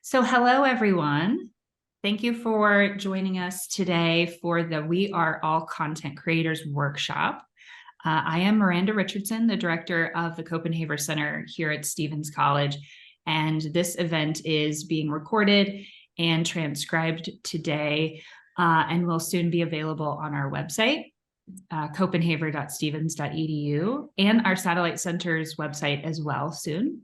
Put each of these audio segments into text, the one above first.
So hello, everyone. Thank you for joining us today for the We Are All Content Creators workshop. I am Miranda Richardson, the director of the Copenhagen Center here at Stevens College, and this event is being recorded and transcribed today and will soon be available on our website, copenhaver.stevens.edu, and our satellite center's website as well soon.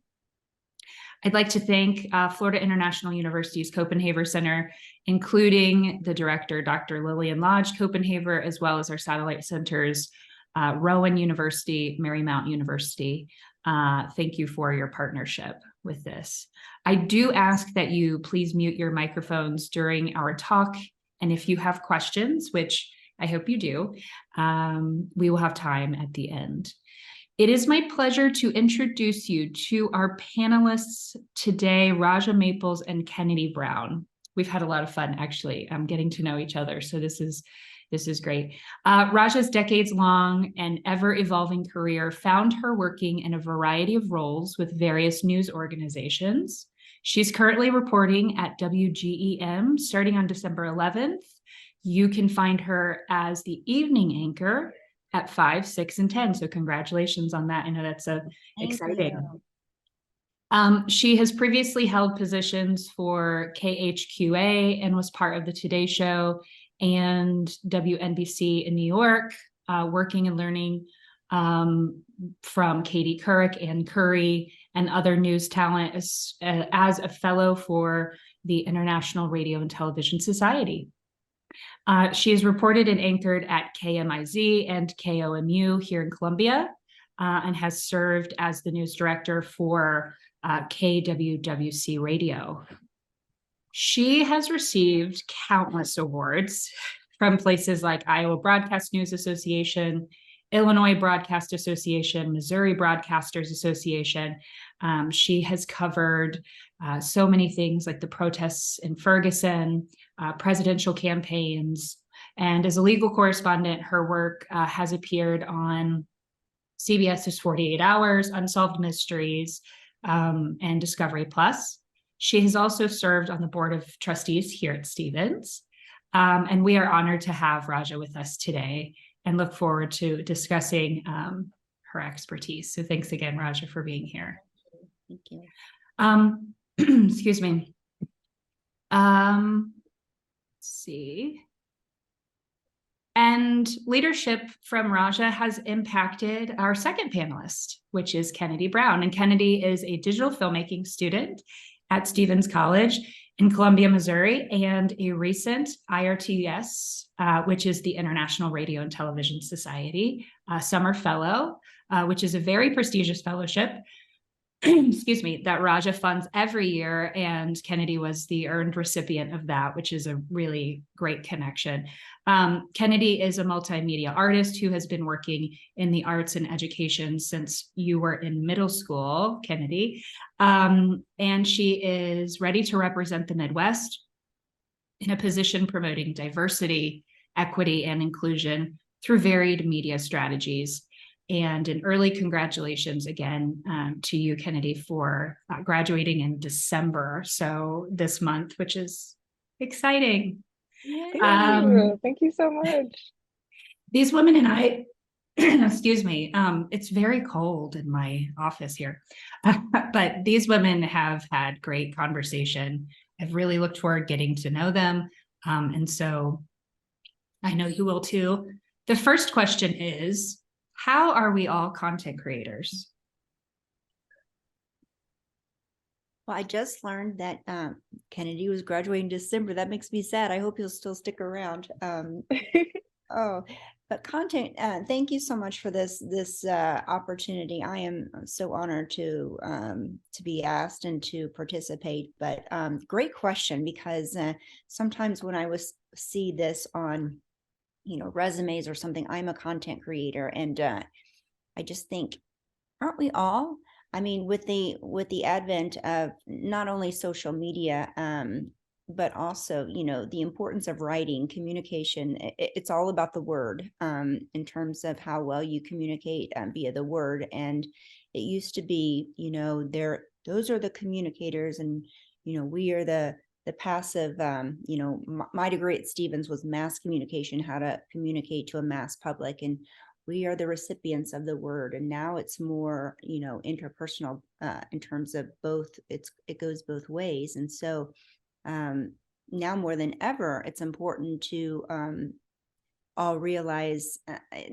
I'd like to thank Florida International University's Copenhagen Center, including the director, Dr. Lillian Lodge Copenhagen, as well as our satellite centers, Rowan University, Marymount University. Thank you for your partnership with this. I do ask that you please mute your microphones during our talk, and if you have questions, which I hope you do, we will have time at the end. It is my pleasure to introduce you to our panelists today, Rajah Maples and Kennedy Brown. We've had a lot of fun, actually, getting to know each other, so this is great. Rajah's decades-long and ever-evolving career found her working in a variety of roles with various news organizations. She's currently reporting at WGEM starting on December 11th. You can find her as the evening anchor at 5, 6, and 10. So congratulations on that. I know that's exciting. She has previously held positions for KHQA and was part of the Today Show and WNBC in New York, working and learning from Katie Couric and Curry and other news talent as a fellow for the International Radio and Television Society. She is reported and anchored at KMIZ and KOMU here in Columbia, and has served as the news director for KWWC Radio. She has received countless awards from places like Iowa Broadcast News Association, Illinois Broadcast Association, Missouri Broadcasters Association. She has covered so many things like the protests in Ferguson, presidential campaigns, and as a legal correspondent, her work has appeared on CBS's 48 Hours, Unsolved Mysteries, and Discovery Plus. She has also served on the board of trustees here at Stevens, and we are honored to have Rajah with us today and look forward to discussing her expertise. So thanks again, Rajah, for being here. Thank you. Excuse me. Let's see. And leadership from Rajah has impacted our second panelist, which is Kennedy Brown. And Kennedy is a digital filmmaking student at Stevens College in Columbia, Missouri, and a recent IRTS, which is the International Radio and Television Society, Summer Fellow, which is a very prestigious fellowship, excuse me, that Rajah funds every year, and Kennedy was the earned recipient of that, which is a really great connection. Kennedy is a multimedia artist who has been working in the arts and education since you were in middle school, Kennedy, and she is ready to represent the Midwest in a position promoting diversity, equity, and inclusion through varied media strategies. And an early congratulations again to you, Kennedy, for graduating in December, so this month, which is exciting. Thank you so much. These women and I, excuse me, it's very cold in my office here, but these women have had great conversation. I've really looked forward to getting to know them, and so I know you will too. The first question is, how are we all content creators? Well, I just learned that Kennedy was graduating in December. That makes me sad. I hope he'll still stick around. But content, thank you so much for this opportunity. I am so honored to be asked and to participate. But great question, because sometimes when I see this on resumes or something, I'm a content creator, and I just think, aren't we all? I mean, with the advent of not only social media, but also, the importance of writing, communication, it's all about the word, in terms of how well you communicate via the word. And it used to be, those are the communicators, and we are the passive, my degree at Stevens was mass communication, how to communicate to a mass public. And we are the recipients of the word. And now it's more, interpersonal in terms of both. It goes both ways. And so now more than ever, it's important to all realize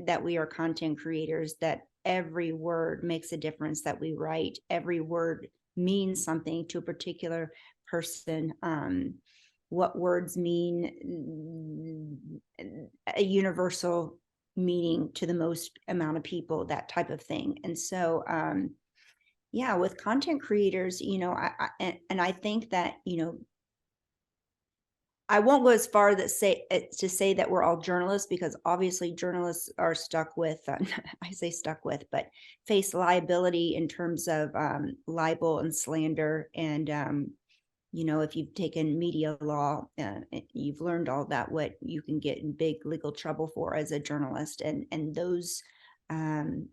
that we are content creators, that every word makes a difference that we write. Every word means something to a particular person. What words mean a universal meaning to the most amount of people, that type of thing. And so, yeah, with content creators, I think that, I won't go as far to say that we're all journalists, because obviously journalists are stuck with, I say stuck with, but face liability in terms of libel and slander. And, if you've taken media law, you've learned all that, what you can get in big legal trouble for as a journalist. And those, the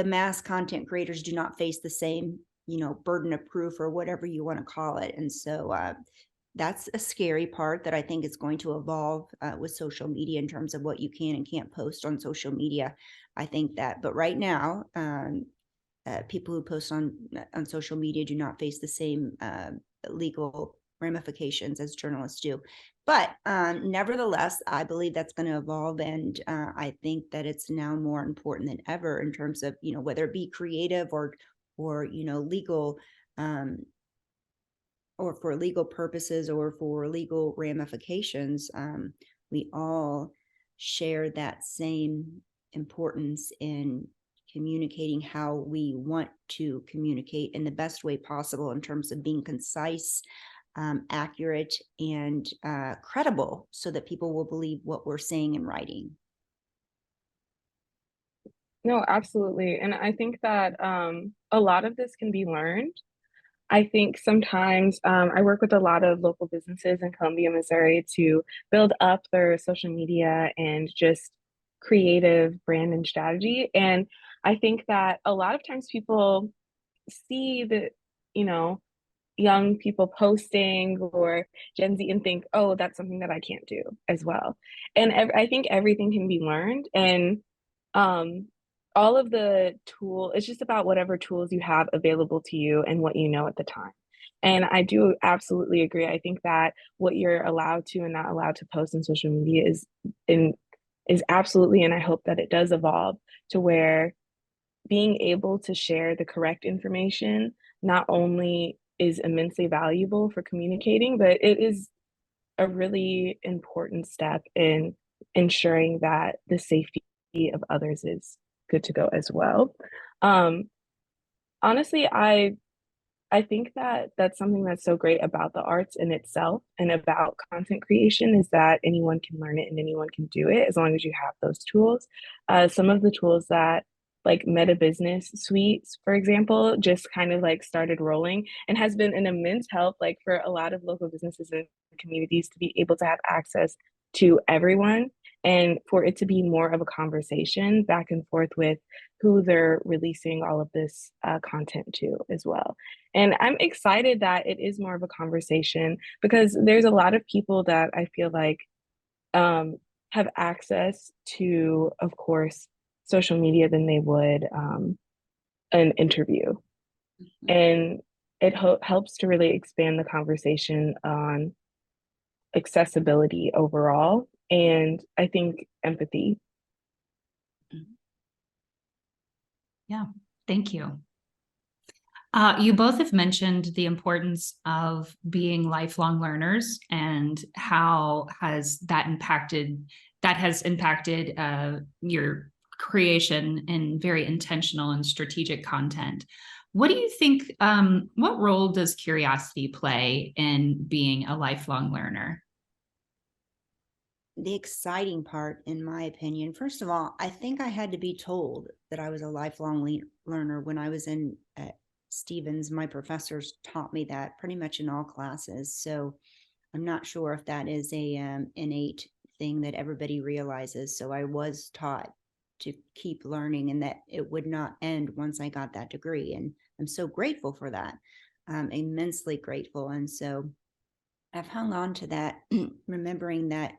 mass content creators do not face the same, burden of proof or whatever you want to call it. And so, that's a scary part that I think is going to evolve with social media in terms of what you can and can't post on social media. I think that, but right now, people who post on social media do not face the same legal ramifications as journalists do. But nevertheless, I believe that's going to evolve, and I think that it's now more important than ever in terms of, whether it be creative or legal. Or for legal purposes or for legal ramifications, we all share that same importance in communicating how we want to communicate in the best way possible in terms of being concise, accurate, and credible, so that people will believe what we're saying and writing. No, absolutely. And I think that a lot of this can be learned. I think sometimes I work with a lot of local businesses in Columbia, Missouri to build up their social media and just creative brand and strategy. And I think that a lot of times people see the, young people posting or Gen Z and think, oh, that's something that I can't do as well. And I think everything can be learned. And all of the it's just about whatever tools you have available to you and what you know at the time. And I do absolutely agree. I think that what you're allowed to and not allowed to post on social media is absolutely, and I hope that it does evolve to where being able to share the correct information not only is immensely valuable for communicating, but it is a really important step in ensuring that the safety of others is good to go as well. Honestly, I think that that's something that's so great about the arts in itself and about content creation, is that anyone can learn it and anyone can do it as long as you have those tools. Some of the tools that, like Meta Business Suites, for example, just kind of like started rolling and has been an immense help, like for a lot of local businesses and communities to be able to have access to everyone and for it to be more of a conversation back and forth with who they're releasing all of this content to as well. And I'm excited that it is more of a conversation, because there's a lot of people that I feel like have access to, of course, social media than they would an interview. Mm-hmm. And it helps to really expand the conversation on accessibility overall, and I think empathy. Yeah, thank you. You both have mentioned the importance of being lifelong learners and how has that impacted your creation in very intentional and strategic content. What do you think, what role does curiosity play in being a lifelong learner? The exciting part, in my opinion, first of all, I think I had to be told that I was a lifelong learner when I was in Stevens. My professors taught me that pretty much in all classes. So I'm not sure if that is a innate thing that everybody realizes. So I was taught to keep learning and that it would not end once I got that degree. And I'm so grateful for that. immensely grateful. And so I've hung on to that, remembering that,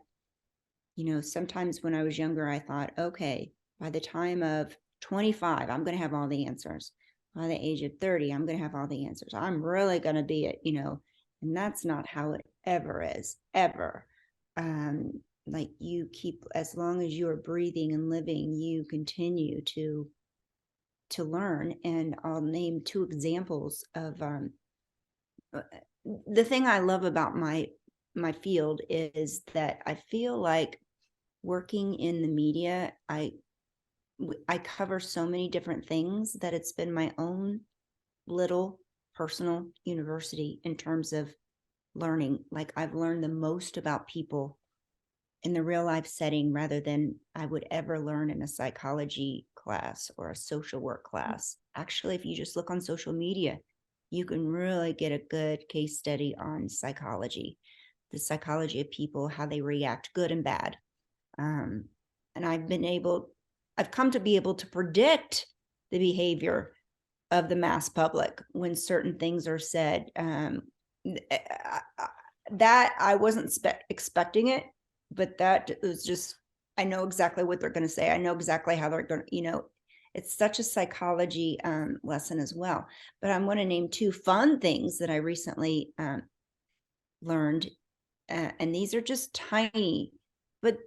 sometimes when I was younger, I thought, okay, by the time of 25, I'm going to have all the answers. By the age of 30, I'm going to have all the answers. I'm really going to be it, and that's not how it ever is, ever. Like you keep, as long as you are breathing and living, you continue to learn. And I'll name two examples of the thing I love about my field is that I feel like working in the media, I cover so many different things that it's been my own little personal university in terms of learning. Like I've learned the most about people in the real life setting rather than I would ever learn in a psychology class or a social work class. Actually, if you just look on social media, you can really get a good case study on psychology, the psychology of people, how they react, good and bad. And I've come to be able to predict the behavior of the mass public when certain things are said. That I wasn't expecting it, but that was just, I know exactly what they're going to say. I know exactly how they're going to, it's such a psychology lesson as well. But I'm going to name two fun things that I recently learned. And these are just tiny, but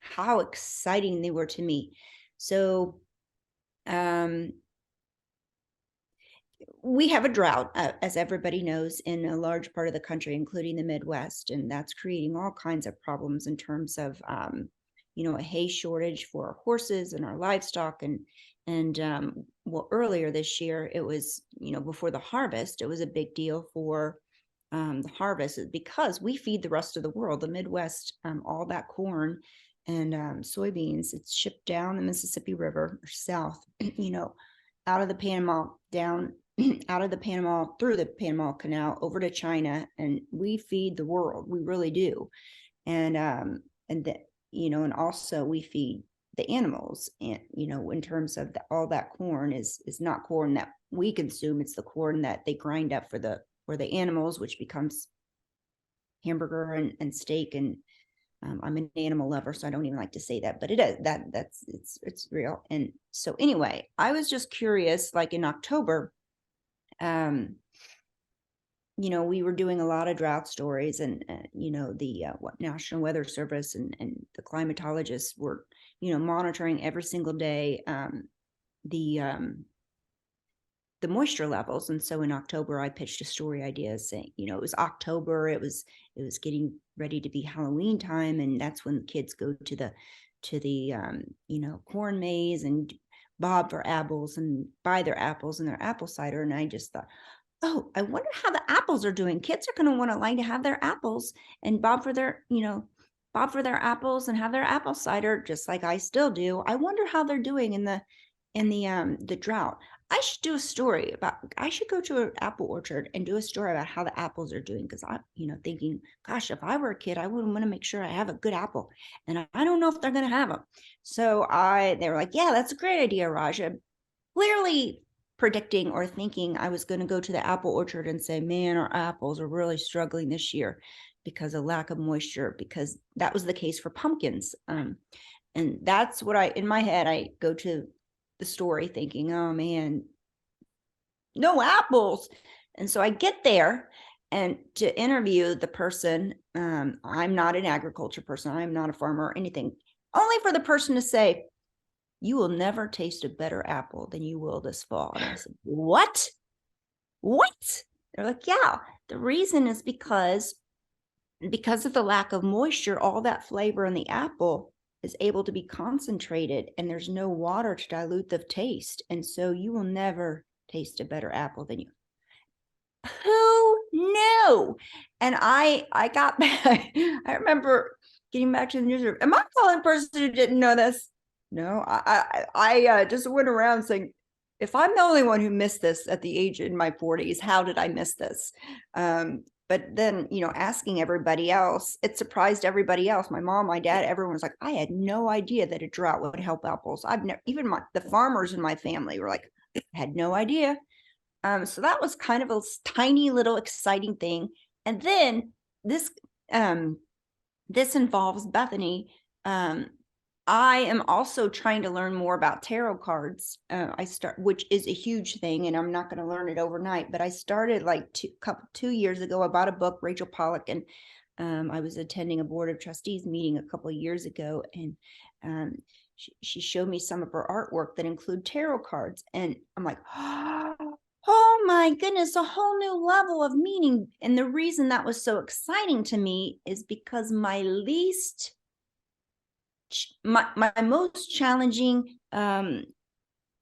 how exciting they were to me. So we have a drought, as everybody knows, in a large part of the country, including the Midwest, and that's creating all kinds of problems in terms of, a hay shortage for our horses and our livestock. And well, earlier this year, it was, before the harvest, it was a big deal for the harvest because we feed the rest of the world, the Midwest, all that corn and soybeans. It's shipped down the Mississippi River or south, out of the Panama, down out of the Panama, through the Panama Canal over to China, and we feed the world. We really do. And and also we feed the animals. And in terms of all that corn is not corn that we consume. It's the corn that they grind up for the animals, which becomes hamburger and steak. And I'm an animal lover, so I don't even like to say that, but it is it's real. And so anyway, I was just curious, like in October, we were doing a lot of drought stories, and the National Weather Service and the climatologists were monitoring every single day the moisture levels. And so in October, I pitched a story idea saying, it was October, it was getting ready to be Halloween time, and that's when kids go to the corn maze and bob for apples and buy their apples and their apple cider. And I just thought, oh, I wonder how the apples are doing. Kids are going to want to like to have their apples and bob for their apples and have their apple cider, just like I still do. I wonder how they're doing in the drought. I should go to an apple orchard and do a story about how the apples are doing. Cause I, thinking, gosh, if I were a kid, I would want to make sure I have a good apple, and I don't know if they're going to have them. So they were like, yeah, that's a great idea, Rajah. Clearly predicting or thinking I was going to go to the apple orchard and say, man, our apples are really struggling this year because of lack of moisture, because that was the case for pumpkins. And that's what in my head, I go to the story thinking, oh man, no apples. And so I get there and to interview the person. I'm not an agriculture person. I'm not a farmer or anything, only for the person to say, you will never taste a better apple than you will this fall. And I said, what? They're like, yeah, the reason is because of the lack of moisture, all that flavor in the apple is able to be concentrated, and there's no water to dilute the taste. And so you will never taste a better apple than you. Who knew? And I got back. I remember getting back to the newsroom. Am I the only person who didn't know this? No, I just went around saying, if I'm the only one who missed this at the age in my 40s, how did I miss this? But then, asking everybody else, it surprised everybody else. My mom, my dad, everyone was like, I had no idea that a drought would help apples. I've never, even the farmers in my family were like, I had no idea. So that was kind of a tiny little exciting thing. And then this this involves Bethany. I am also trying to learn more about tarot cards. Which is a huge thing, and I'm not going to learn it overnight. But I started like 2 years ago. I bought a book, Rachel Pollack, and I was attending a board of trustees meeting a couple of years ago, and she showed me some of her artwork that include tarot cards, and I'm like, oh my goodness, a whole new level of meaning. And the reason that was so exciting to me is because my most challenging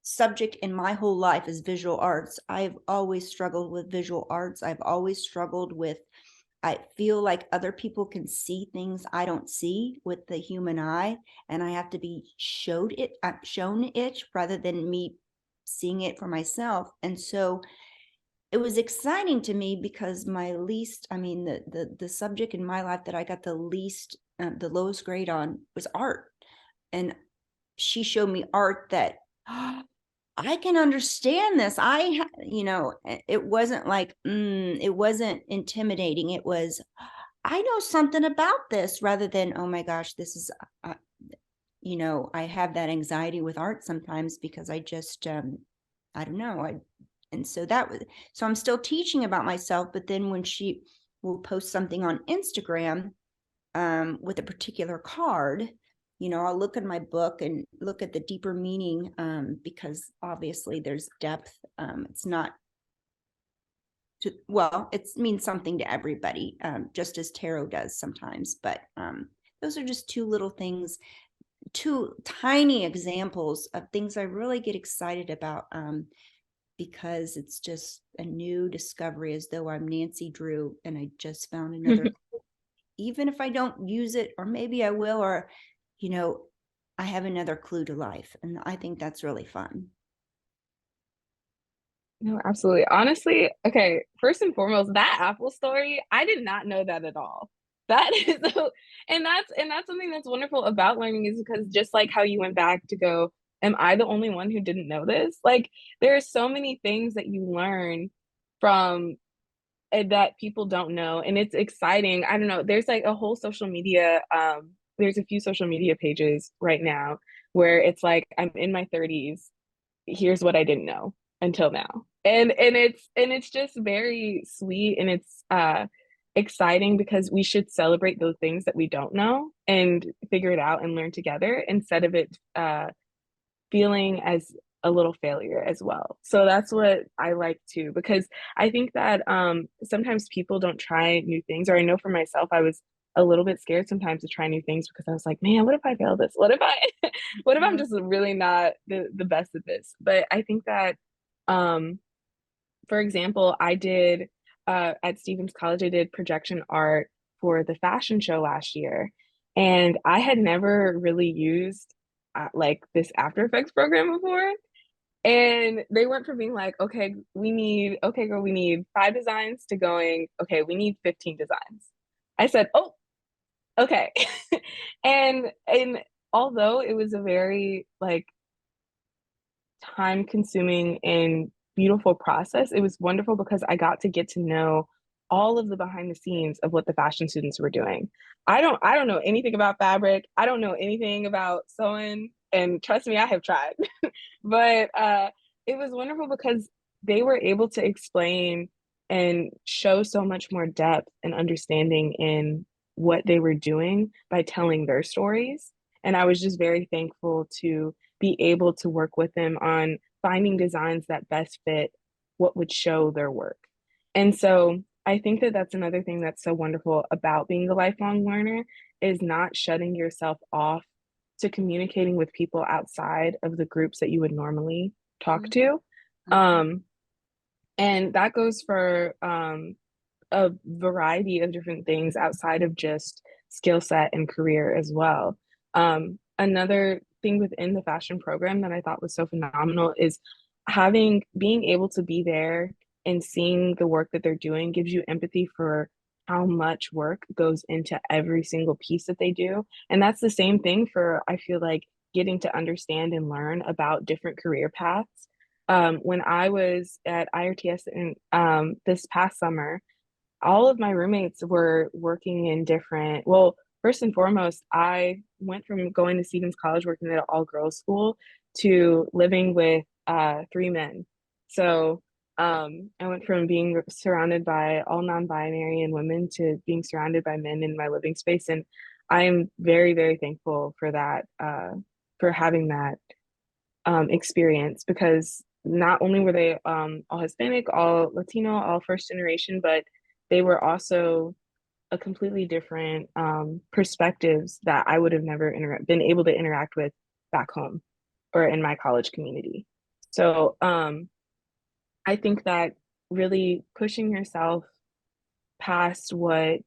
subject in my whole life is visual arts. I've always struggled with visual arts. I've always struggled with, I feel like other people can see things I don't see with the human eye, and I have to be shown it rather than me seeing it for myself. And so it was exciting to me because the subject in my life that I got the lowest grade on was art. And she showed me art that I can understand this. It wasn't like, it wasn't intimidating. It was, I know something about this, rather than, oh my gosh, this is, I have that anxiety with art sometimes because I just, I don't know. So I'm still teaching about myself, but then when she will post something on Instagram, with a particular card, I'll look at my book and look at the deeper meaning, because obviously there's depth. It's not it means something to everybody, just as tarot does sometimes. But those are just two little things, two tiny examples of things I really get excited about, because it's just a new discovery, as though I'm Nancy Drew and I just found another even if I don't use it, or maybe I will, or, I have another clue to life. And I think that's really fun. No, absolutely. Honestly, okay, first and foremost, that Apple story, I did not know that at all. That is so, and that's something that's wonderful about learning, is because just like how you went back to go, am I the only one who didn't know this? Like, there are so many things that you learn from that people don't know, and it's exciting. I don't know, there's like a whole social media, there's a few social media pages right now where it's like, I'm in my 30s, here's what I didn't know until now. And it's just very sweet, and it's exciting, because we should celebrate those things that we don't know and figure it out and learn together, instead of it feeling as a little failure as well. So that's what I like too, because I think that sometimes people don't try new things, or I know for myself, I was a little bit scared sometimes to try new things, because I was like, man, what if I fail this? What if what if I'm just really not the best at this? But I think that, for example, I did at Stevens College, I did projection art for the fashion show last year, and I had never really used like this After Effects program before. And they went from being like, okay, girl, we need 5 designs, to going, okay, we need 15 designs. I said, oh, okay. And although it was a very like time consuming and beautiful process, it was wonderful because I got to get to know all of the behind the scenes of what the fashion students were doing. I don't know anything about fabric. I don't know anything about sewing. And trust me, I have tried. But it was wonderful because they were able to explain and show so much more depth and understanding in what they were doing by telling their stories. And I was just very thankful to be able to work with them on finding designs that best fit what would show their work. And so I think that that's another thing that's so wonderful about being a lifelong learner, is not shutting yourself off to communicating with people outside of the groups that you would normally talk to. Um, and that goes for a variety of different things outside of just skill set and career as well. Another thing within the fashion program that I thought was so phenomenal is being able to be there and seeing the work that they're doing gives you empathy for how much work goes into every single piece that they do. And that's the same thing for, I feel like, getting to understand and learn about different career paths. when I was at IRTS in this past summer, all of my roommates were working in different, well, first and foremost, I went from going to Stevens College, working at an all-girls school, to living with three men. So I went from being surrounded by all non-binary and women to being surrounded by men in my living space. And I am very, very thankful for that, for having that experience, because not only were they all Hispanic, all Latino, all first generation, but they were also a completely different perspectives that I would have never been able to interact with back home or in my college community. So I think that really pushing yourself past what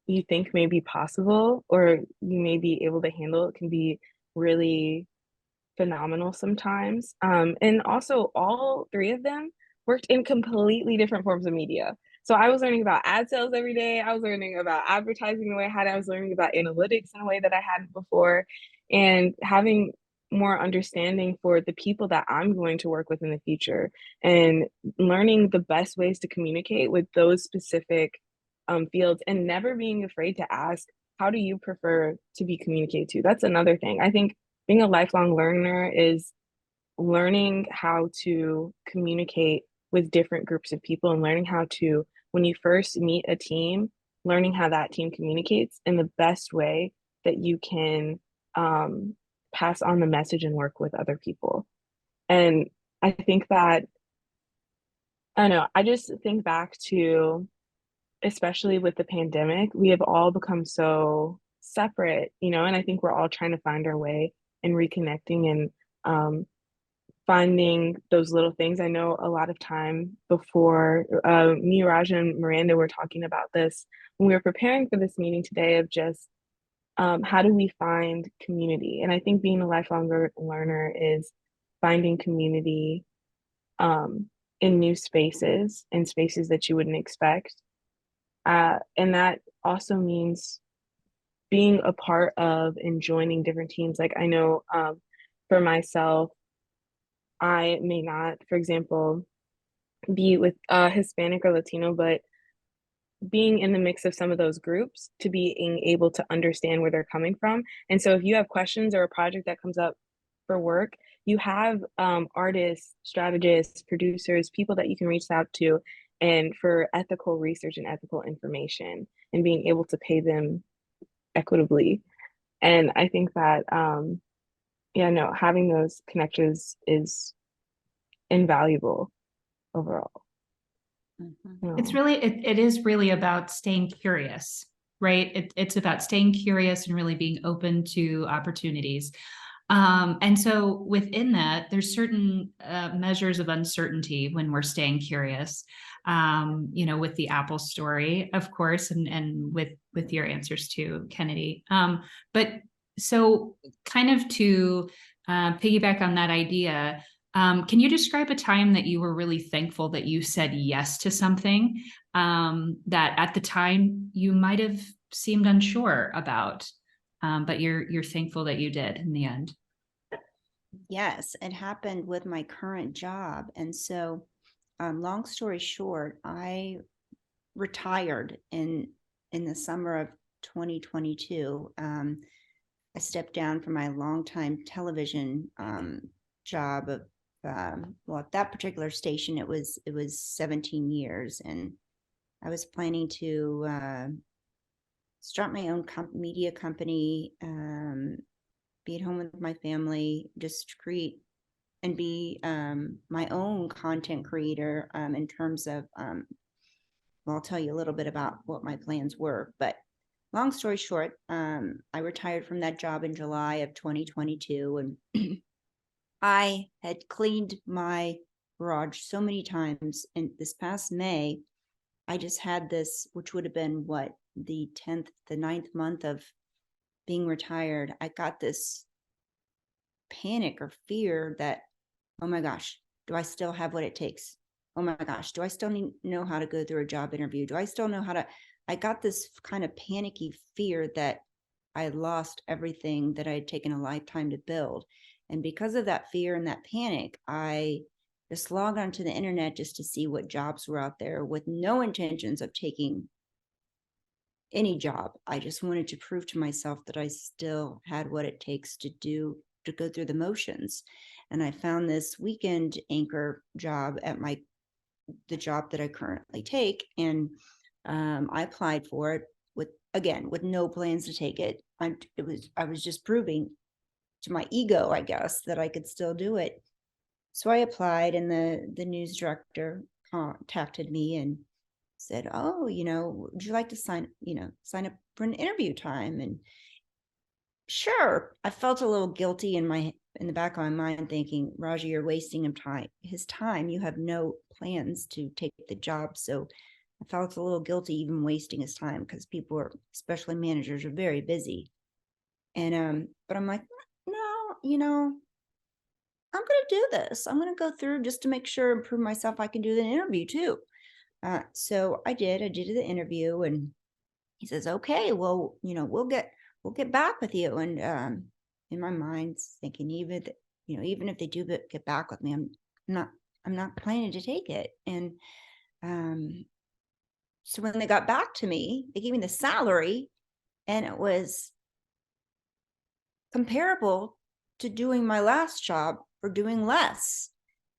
you think may be possible or you may be able to handle can be really phenomenal sometimes. And also, all three of them worked in completely different forms of media. So I was learning about ad sales every day. I was learning about advertising the way I had it. I was learning about analytics in a way that I hadn't before, and having more understanding for the people that I'm going to work with in the future, and learning the best ways to communicate with those specific fields, and never being afraid to ask, how do you prefer to be communicated to? That's another thing. I think being a lifelong learner is learning how to communicate with different groups of people, and learning how to, when you first meet a team, learning how that team communicates in the best way that you can pass on the message and work with other people. And I think that, I don't know, I just think back to, especially with the pandemic, we have all become so separate, and I think we're all trying to find our way and reconnecting and finding those little things. I know a lot of time before me, Rajah, and Miranda were talking about this when we were preparing for this meeting today, of just how do we find community? And I think being a lifelong learner is finding community in new spaces, in spaces that you wouldn't expect. And that also means being a part of and joining different teams. Like, I know for myself, I may not, for example, be with Hispanic or Latino, but being in the mix of some of those groups, to being able to understand where they're coming from. And so if you have questions or a project that comes up for work, you have artists, strategists, producers, people that you can reach out to, and for ethical research and ethical information, and being able to pay them equitably. And I think that having those connections is invaluable overall. It's really, it is really about staying curious, right? It's about staying curious and really being open to opportunities. And so within that, there's certain measures of uncertainty when we're staying curious, with the Apple story, of course, and with your answers too, Kennedy. But so kind of to piggyback on that idea, can you describe a time that you were really thankful that you said yes to something that at the time you might have seemed unsure about, but you're thankful that you did in the end? Yes, it happened with my current job. And so, long story short, I retired in the summer of 2022. I stepped down from my longtime television job of well, at that particular station, it was 17 years, and I was planning to start my own media company, be at home with my family, just create and be my own content creator in terms of, well, I'll tell you a little bit about what my plans were. But long story short, I retired from that job in July of 2022, and I had cleaned my garage so many times. And this past May, I just had this, which would have been the 9th month of being retired. I got this panic or fear that, oh my gosh, do I still have what it takes? Oh my gosh, do I still know how to go through a job interview? Do I still know how to? I got this kind of panicky fear that I had lost everything that I had taken a lifetime to build. And because of that fear and that panic, I just log onto the internet just to see what jobs were out there, with no intentions of taking any job. I just wanted to prove to myself that I still had what it takes to go through the motions. And I found this weekend anchor job at the job that I currently take. And I applied for it with no plans to take it. I was just proving to my ego, I guess, that I could still do it. So I applied, and the news director contacted me and said, "Oh, would you like to sign up for an interview time?" And sure, I felt a little guilty in the back of my mind, thinking, "Rajah, you're wasting his time. You have no plans to take the job." So I felt a little guilty even wasting his time, because people especially managers, are very busy. And but I'm like, no, I'm going to do this. I'm going to go through just to make sure and prove myself I can do the interview too. So I did the interview, and he says, "Okay, well, we'll get back with you." And in my mind, thinking, even if they do get back with me, I'm not planning to take it. And so when they got back to me, they gave me the salary, and it was comparable to doing my last job for doing less.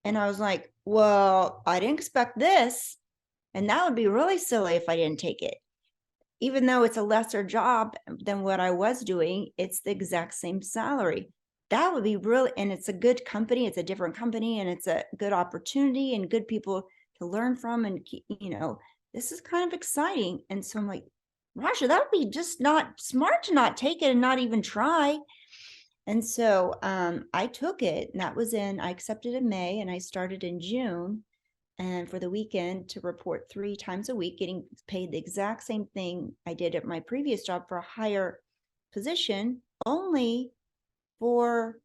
And I was like, well, I didn't expect this. And that would be really silly if I didn't take it. Even though it's a lesser job than what I was doing, it's the exact same salary. That would be really, and it's a good company, it's a different company, and it's a good opportunity and good people to learn from. And, this is kind of exciting. And so I'm like, Rajah, that would be just not smart to not take it and not even try. And so I took it, and I accepted in May, and I started in June. And for the weekend, to report 3 times a week, getting paid the exact same thing I did at my previous job for a higher position, only for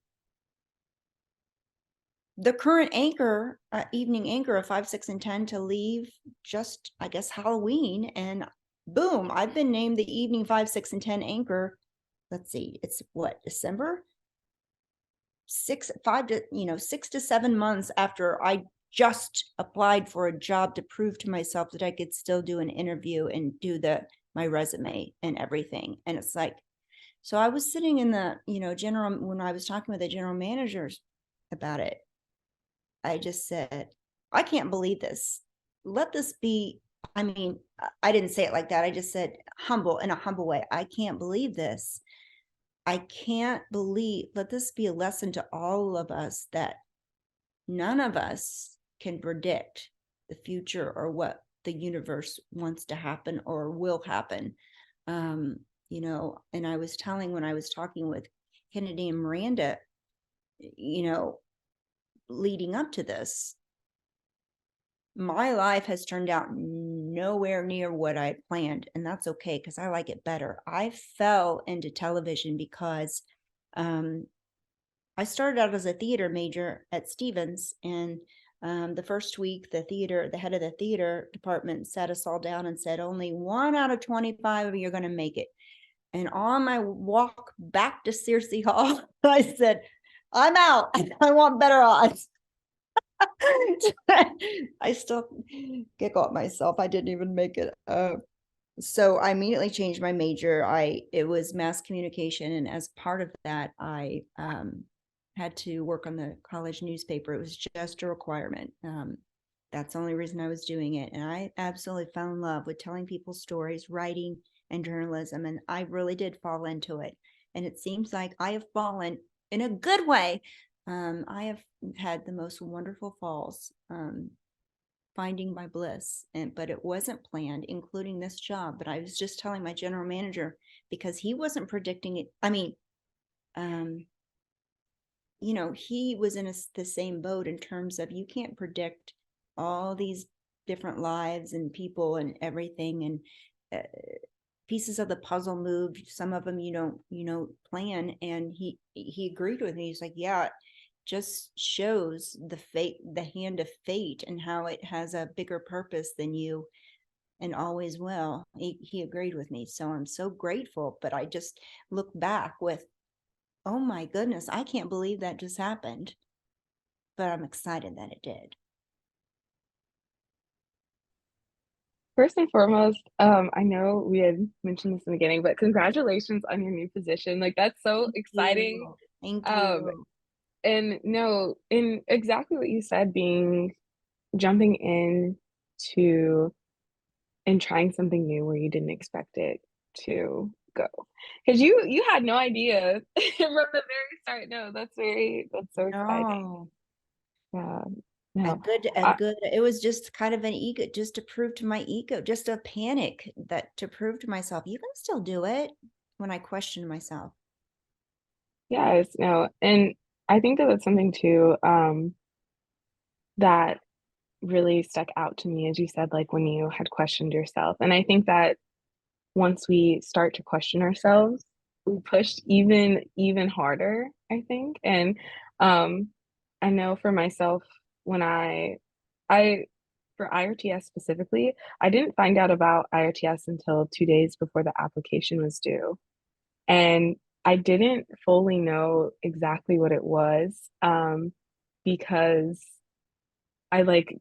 the current anchor, evening anchor of 5, 6, and 10 to leave just, I guess, Halloween. And boom, I've been named the evening 5, 6, and 10 anchor. Let's see, it's what, December? 6 to 7 months after I just applied for a job to prove to myself that I could still do an interview and do my resume and everything. And it's like, so I was sitting in the, when I was talking with the general managers about it, I just said, I can't believe this. Let this be, I didn't say it like that. I just said in a humble way. I can't believe this. I can't believe, let this be a lesson to all of us, that none of us can predict the future or what the universe wants to happen or will happen. And I was when I was talking with Kennedy and Miranda, leading up to this, my life has turned out nowhere near what I planned, and that's okay, because I like it better. I fell into television because I started out as a theater major at Stevens, and the first week, the head of the theater department sat us all down and said, only 1 out of 25 of you are going to make it. And on my walk back to Searcy Hall, I said, I'm out. I want better odds. I still giggle at myself. I didn't even make it. So I immediately changed my major. It was mass communication, and as part of that, I had to work on the college newspaper. It was just a requirement. That's the only reason I was doing it, and I absolutely fell in love with telling people stories, writing, and journalism, and I really did fall into it. And it seems like I have fallen in a good way. I have had the most wonderful falls, finding my bliss, but it wasn't planned, including this job. But I was just telling my general manager, because he wasn't predicting it. He was in the same boat in terms of, you can't predict all these different lives and people and everything, and pieces of the puzzle moved. Some of them you don't plan. And he agreed with me. He's like, yeah, just shows the hand of fate, and how it has a bigger purpose than you, and always will. He agreed with me. So I'm so grateful. But I just look back with, oh my goodness, I can't believe that just happened. But I'm excited that it did. first and foremost, I know we had mentioned this in the beginning, but congratulations on your new position. Like that's so Thank exciting. you. Thank Um, you. and no, in exactly what you said, jumping in to and trying something new where you didn't expect it to go. Because you had no idea from the very start. No, that's so exciting. No. Yeah. A No. good, it was just kind of an ego, just to prove to my ego, just a panic that to prove to myself, you can still do it when I questioned myself. Yes, no. And I think that that's something too, that really stuck out to me, as you said, like when you had questioned yourself. And I think that once we start to question ourselves, we push even harder, I think. And um, I know for myself, when I for IRTS specifically, I didn't find out about IRTS until 2 days before the application was due. And I didn't fully know exactly what it was, because I like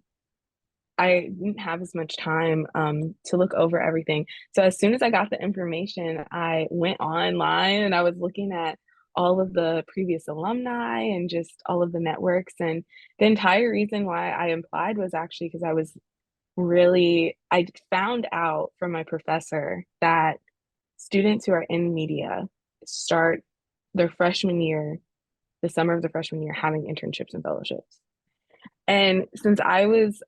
I didn't have as much time to look over everything. So as soon as I got the information, I went online and I was looking at all of the previous alumni and just all of the networks. And the entire reason why I applied was actually because I found out from my professor that students who are in media start their freshman year, the summer of the freshman year, having internships and fellowships. And since I was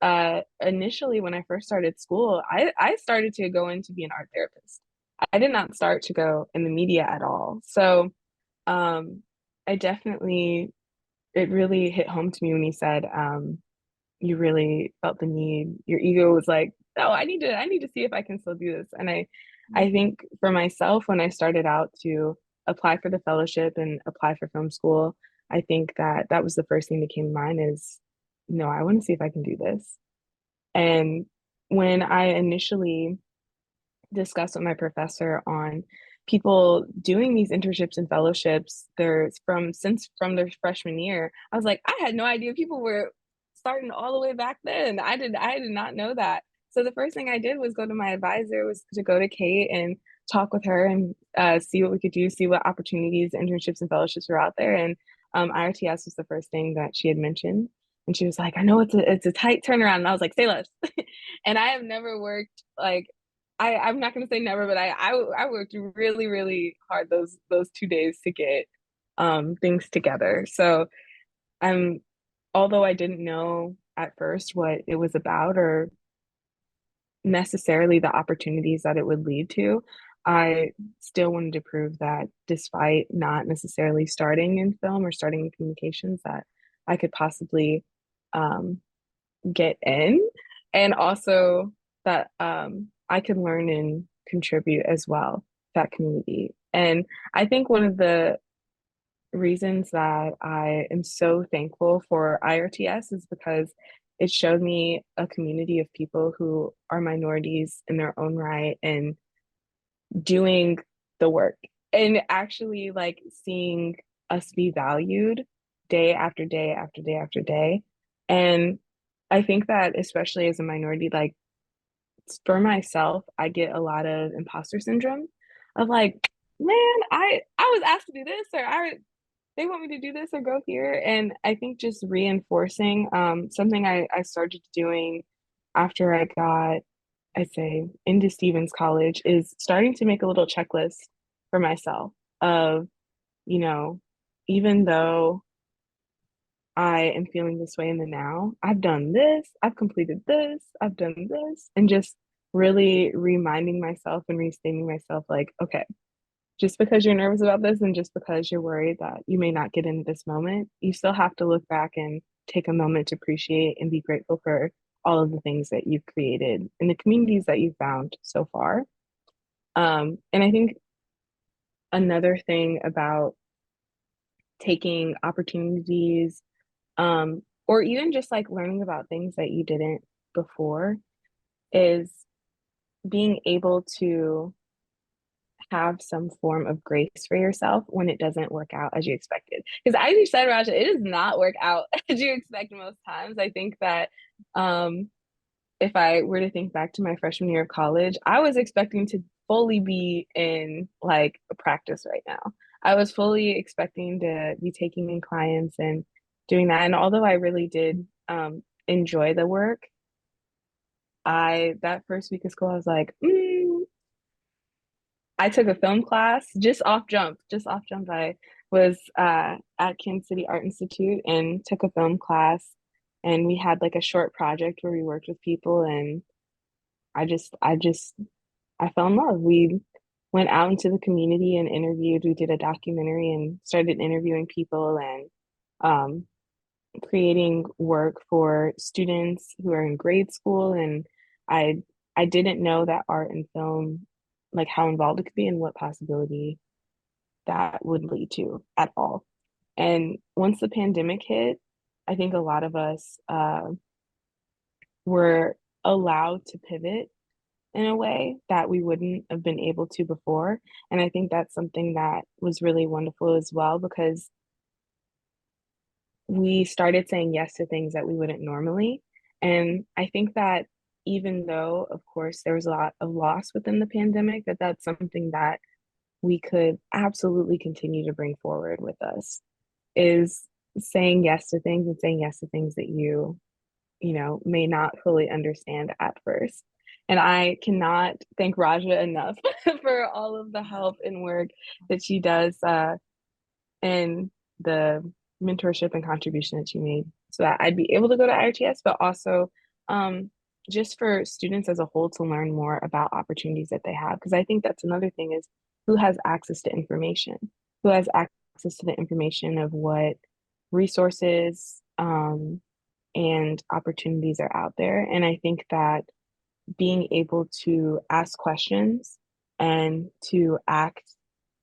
initially, when I first started school, I started to go in to be an art therapist. I did not start to go in the media at all. So um, I definitely, it really hit home to me when you said you really felt the need. Your ego was like, oh, I need to see if I can still do this. And I think for myself, when I started out to apply for the fellowship and apply for film school, I think that that was the first thing that came to mind is, no, I want to see if I can do this. And when I initially discussed with my professor on people doing these internships and fellowships, there's from their freshman year, I was like, I had no idea people were starting all the way back then. I did not know that. So the first thing I did was go to my advisor, was to go to Kate and talk with her and see what we could do, see what opportunities, internships and fellowships were out there. And IRTS was the first thing that she had mentioned. And she was like, I know it's a tight turnaround. And I was like, say less. And I have never worked like I'm not gonna say never, but I worked really, really hard those 2 days to get things together. So I'm although I didn't know at first what it was about or necessarily the opportunities that it would lead to, I still wanted to prove that despite not necessarily starting in film or starting in communications, that I could possibly um, get in, and also that I could learn and contribute as well to that community. And I think one of the reasons that I am so thankful for IRTS is because it showed me a community of people who are minorities in their own right and doing the work and actually like seeing us be valued day after day after day after day. And I think that especially as a minority, like for myself, I get a lot of imposter syndrome of like, man, I was asked to do this or I they want me to do this or go here. And I think just reinforcing something I started doing after I got, I'd say, into Stevens College is starting to make a little checklist for myself of, you know, even though I am feeling this way in the now, I've done this, I've completed this, I've done this, and just really reminding myself and restating myself like, okay, just because you're nervous about this and just because you're worried that you may not get in this moment, you still have to look back and take a moment to appreciate and be grateful for all of the things that you've created and the communities that you've found so far. And I think another thing about taking opportunities, or even just like learning about things that you didn't before, is being able to have some form of grace for yourself when it doesn't work out as you expected. Because as you said, Rajah, it does not work out as you expect most times. I think that um, if I were to think back to my freshman year of college, I was expecting to fully be in like a practice right now. I was fully expecting to be taking in clients and doing that. And although I really did enjoy the work, that first week of school, I was like, I took a film class just off jump. I was at Kansas City Art Institute and took a film class, and we had like a short project where we worked with people, and I fell in love. We went out into the community and interviewed. We did a documentary and started interviewing people and um, creating work for students who are in grade school. And I I didn't know that art and film, like how involved it could be and what possibility that would lead to at all. And once the pandemic hit, I think a lot of us were allowed to pivot in a way that we wouldn't have been able to before. And I think that's something that was really wonderful as well, because we started saying yes to things that we wouldn't normally. And I think that even though, of course, there was a lot of loss within the pandemic, that's something that we could absolutely continue to bring forward with us, is saying yes to things and saying yes to things that you may not fully understand at first. And I cannot thank Rajah enough for all of the help and work that she does and the mentorship and contribution that she made so that I'd be able to go to IRTS, but also just for students as a whole to learn more about opportunities that they have. Because I think that's another thing, is who has access to information, who has access to the information of what resources and opportunities are out there. And I think that being able to ask questions and to act,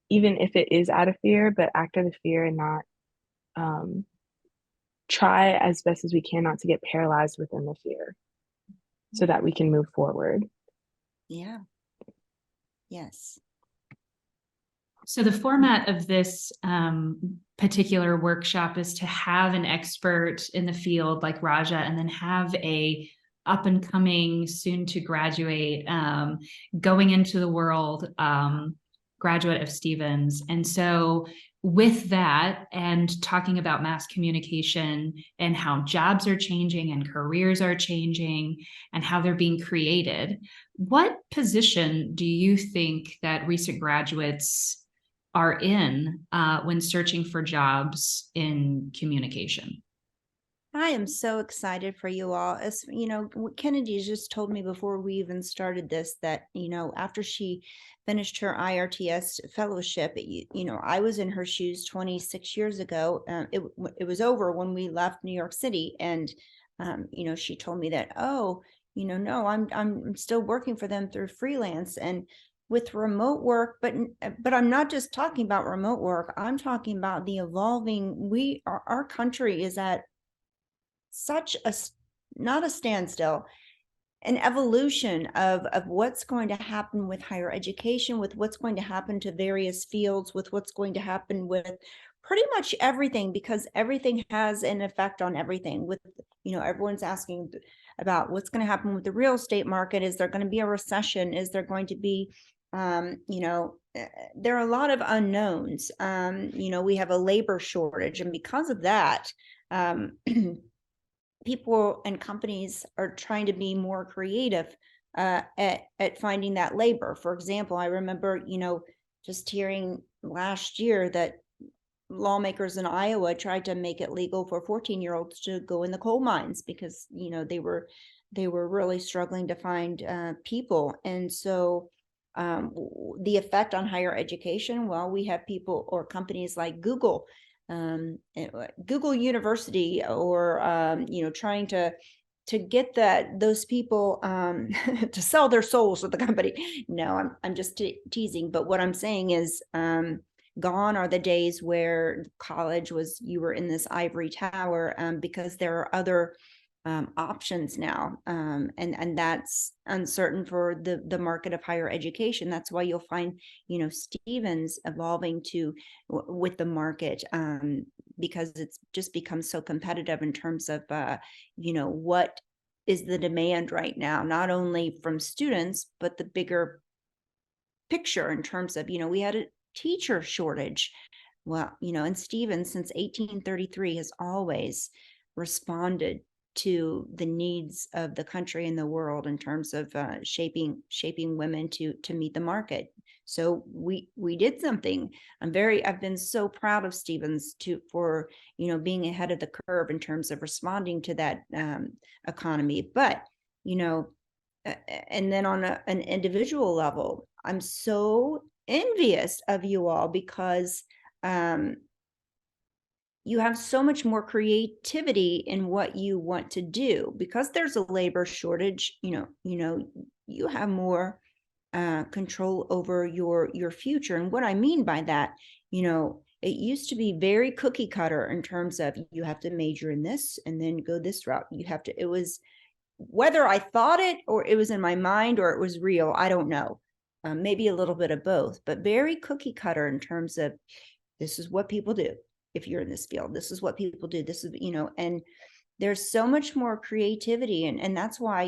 even if it is out of fear, but act out of fear and not try as best as we can not to get paralyzed within the fear so that we can move forward. Yeah. Yes. So the format of this particular workshop is to have an expert in the field like Rajah, and then have a up and coming, soon to graduate, going into the world graduate of Stevens. And so with that, and talking about mass communication and how jobs are changing and careers are changing and how they're being created, what position do you think that recent graduates are in when searching for jobs in communication? I am so excited for you all. As you know, Kennedy just told me before we even started this that, after she finished her IRTS fellowship, I was in her shoes 26 years ago. It was over when we left New York City. And, she told me that, oh, no, I'm still working for them through freelance and with remote work, but I'm not just talking about remote work. I'm talking about the evolving, our country is at such a, not a standstill, an evolution of what's going to happen with higher education, with what's going to happen to various fields, with what's going to happen with pretty much everything, because everything has an effect on everything. With, everyone's asking about what's going to happen with the real estate market. Is there going to be a recession? Is there going to be, there are a lot of unknowns. We have a labor shortage, and because of that, people and companies are trying to be more creative at finding that labor. For example, I remember, just hearing last year that lawmakers in Iowa tried to make it legal for 14-year-olds to go in the coal mines because, they were really struggling to find people. And so the effect on higher education, well, we have people or companies like Google, Google University, or trying to get those people to sell their souls to the company. No, I'm just teasing. But what I'm saying is, gone are the days where college was, you were in this ivory tower, because there are other options now, and that's uncertain for the market of higher education. That's why you'll find Stevens evolving with the market, because it's just become so competitive in terms of what is the demand right now, not only from students, but the bigger picture in terms of, we had a teacher shortage. Well, and Stevens since 1833 has always responded to the needs of the country and the world in terms of shaping women to meet the market. So we did something. I've been so proud of Stevens for being ahead of the curve in terms of responding to that economy. But and then on an individual level, I'm so envious of you all because you have so much more creativity in what you want to do. Because there's a labor shortage, you have more control over your future. And what I mean by that, it used to be very cookie cutter in terms of you have to major in this and then go this route. It was, whether I thought it or it was in my mind or it was real, I don't know. Maybe a little bit of both, but very cookie cutter in terms of this is what people do. If you're in this field, this is what people do. This is, and there's so much more creativity. And that's why,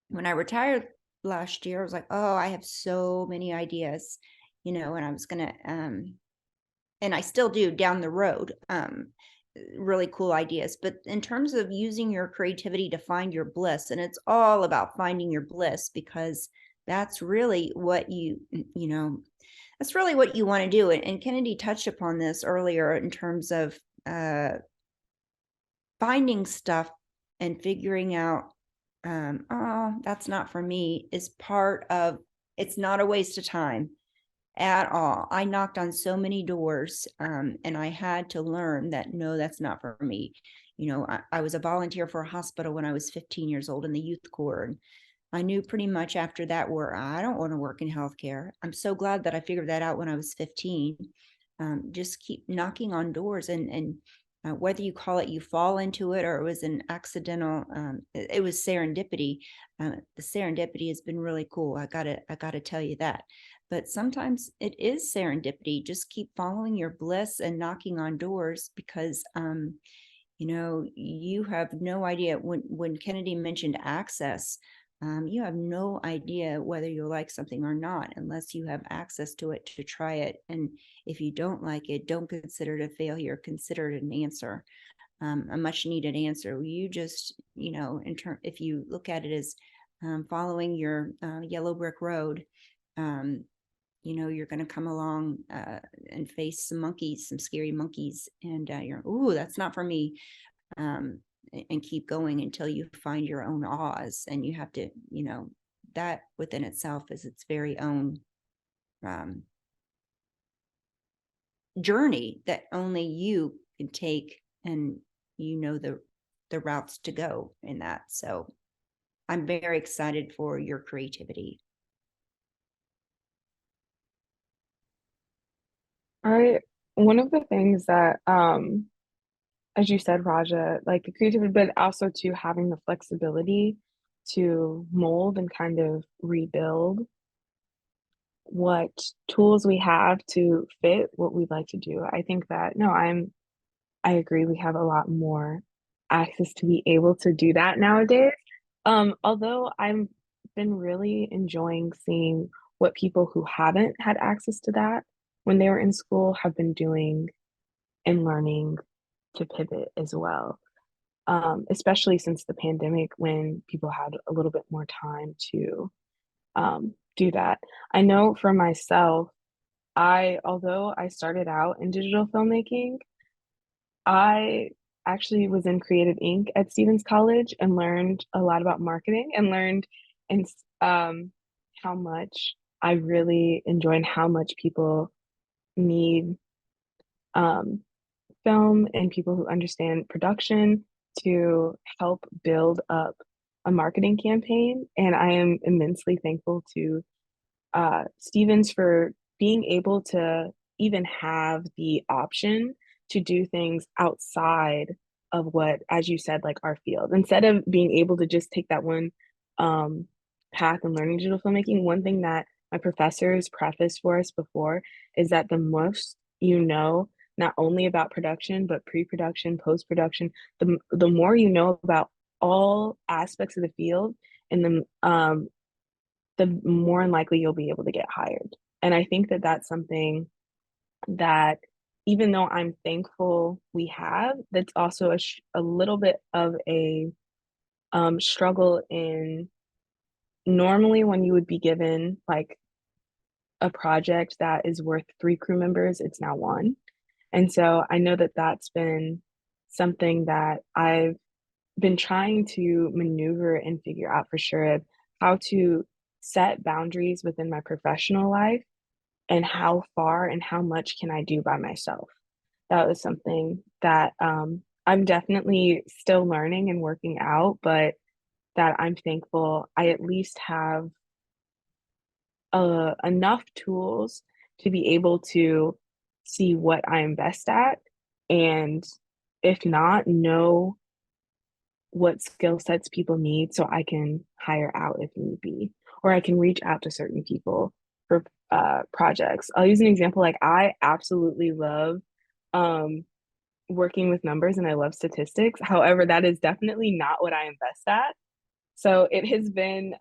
when I retired last year, I was like, oh, I have so many ideas, and I was going to, and I still do down the road, really cool ideas. But in terms of using your creativity to find your bliss, and it's all about finding your bliss, because that's really what that's really what you want to do. And Kennedy touched upon this earlier in terms of finding stuff and figuring out, oh, that's not for me, is part of, it's not a waste of time at all. I knocked on so many doors, and I had to learn that, no, that's not for me. I was a volunteer for a hospital when I was 15 years old in the youth corps. And I knew pretty much after that where I don't want to work in healthcare. I'm so glad that I figured that out when I was 15. Just keep knocking on doors, and whether you call it you fall into it or it was an accidental, it was serendipity. The serendipity has been really cool. I gotta tell you that. But sometimes it is serendipity. Just keep following your bliss and knocking on doors, because you have no idea. When Kennedy mentioned access, you have no idea whether you'll like something or not unless you have access to it to try it. And if you don't like it, don't consider it a failure, consider it an answer, a much needed answer. You just, if you look at it as following your yellow brick road, you're going to come along and face some scary monkeys, and ooh, that's not for me. And keep going until you find your own Oz. And you have to, that within itself is its very own journey that only you can take, and the routes to go in that. So I'm very excited for your creativity. One of the things that as you said, Raja, like the creativity, but also to having the flexibility to mold and kind of rebuild what tools we have to fit what we'd like to do. I think that, no, I agree. We have a lot more access to be able to do that nowadays. Although I've been really enjoying seeing what people who haven't had access to that when they were in school have been doing and learning to pivot as well. Especially since the pandemic, when people had a little bit more time to do that. I know for myself, although I started out in digital filmmaking, I actually was in Creative Inc. at Stevens College and learned a lot about marketing, and learned and how much I really enjoy and how much people need film and people who understand production to help build up a marketing campaign. And I am immensely thankful to Stevens for being able to even have the option to do things outside of what, as you said, like our field. Instead of being able to just take that one path and learning digital filmmaking, one thing that my professors prefaced for us before is that the most not only about production, but pre-production, post-production, the more you know about all aspects of the field, and the more unlikely you'll be able to get hired. And I think that that's something that, even though I'm thankful we have, that's also a little bit of a struggle in, normally when you would be given like a project that is worth 3 crew members, it's now 1. And so I know that that's been something that I've been trying to maneuver and figure out for sure, of how to set boundaries within my professional life, and how far and how much can I do by myself. That was something that I'm definitely still learning and working out, but that I'm thankful I at least have enough tools to be able to see what I'm best at, and if not, know what skill sets people need so I can hire out if need be, or I can reach out to certain people for projects. I'll use an example. Like, I absolutely love um, working with numbers and I love statistics. However, that is definitely not what I am best at. So it has been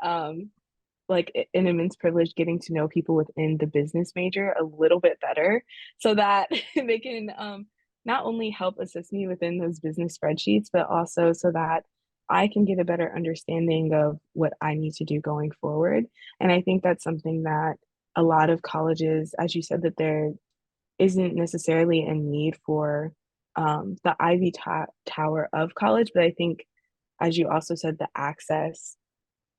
like an immense privilege getting to know people within the business major a little bit better, so that they can not only help assist me within those business spreadsheets, but also so that I can get a better understanding of what I need to do going forward. And I think that's something that a lot of colleges, as you said, that there isn't necessarily a need for the tower of college, but I think, as you also said, the access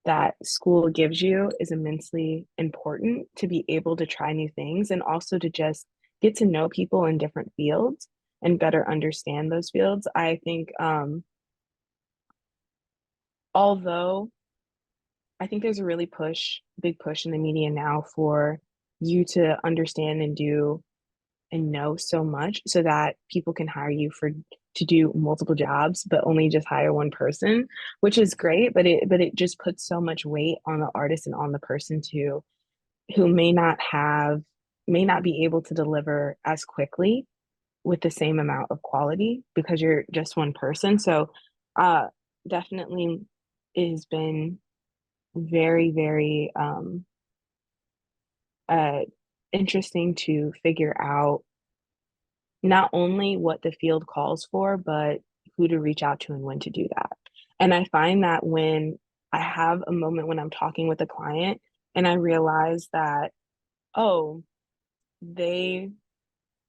that school gives you is immensely important to be able to try new things, and also to just get to know people in different fields and better understand those fields. I think, although I think there's a really big push in the media now for you to understand and do and know so much, so that people can hire you to do multiple jobs but only just hire one person, which is great, but it just puts so much weight on the artist and on the person too, who may not be able to deliver as quickly with the same amount of quality because you're just one person. So uh definitely, it has been very, very uh interesting to figure out not only what the field calls for, but who to reach out to and when to do that. And I find that when I have a moment when I'm talking with a client and I realize that, oh, they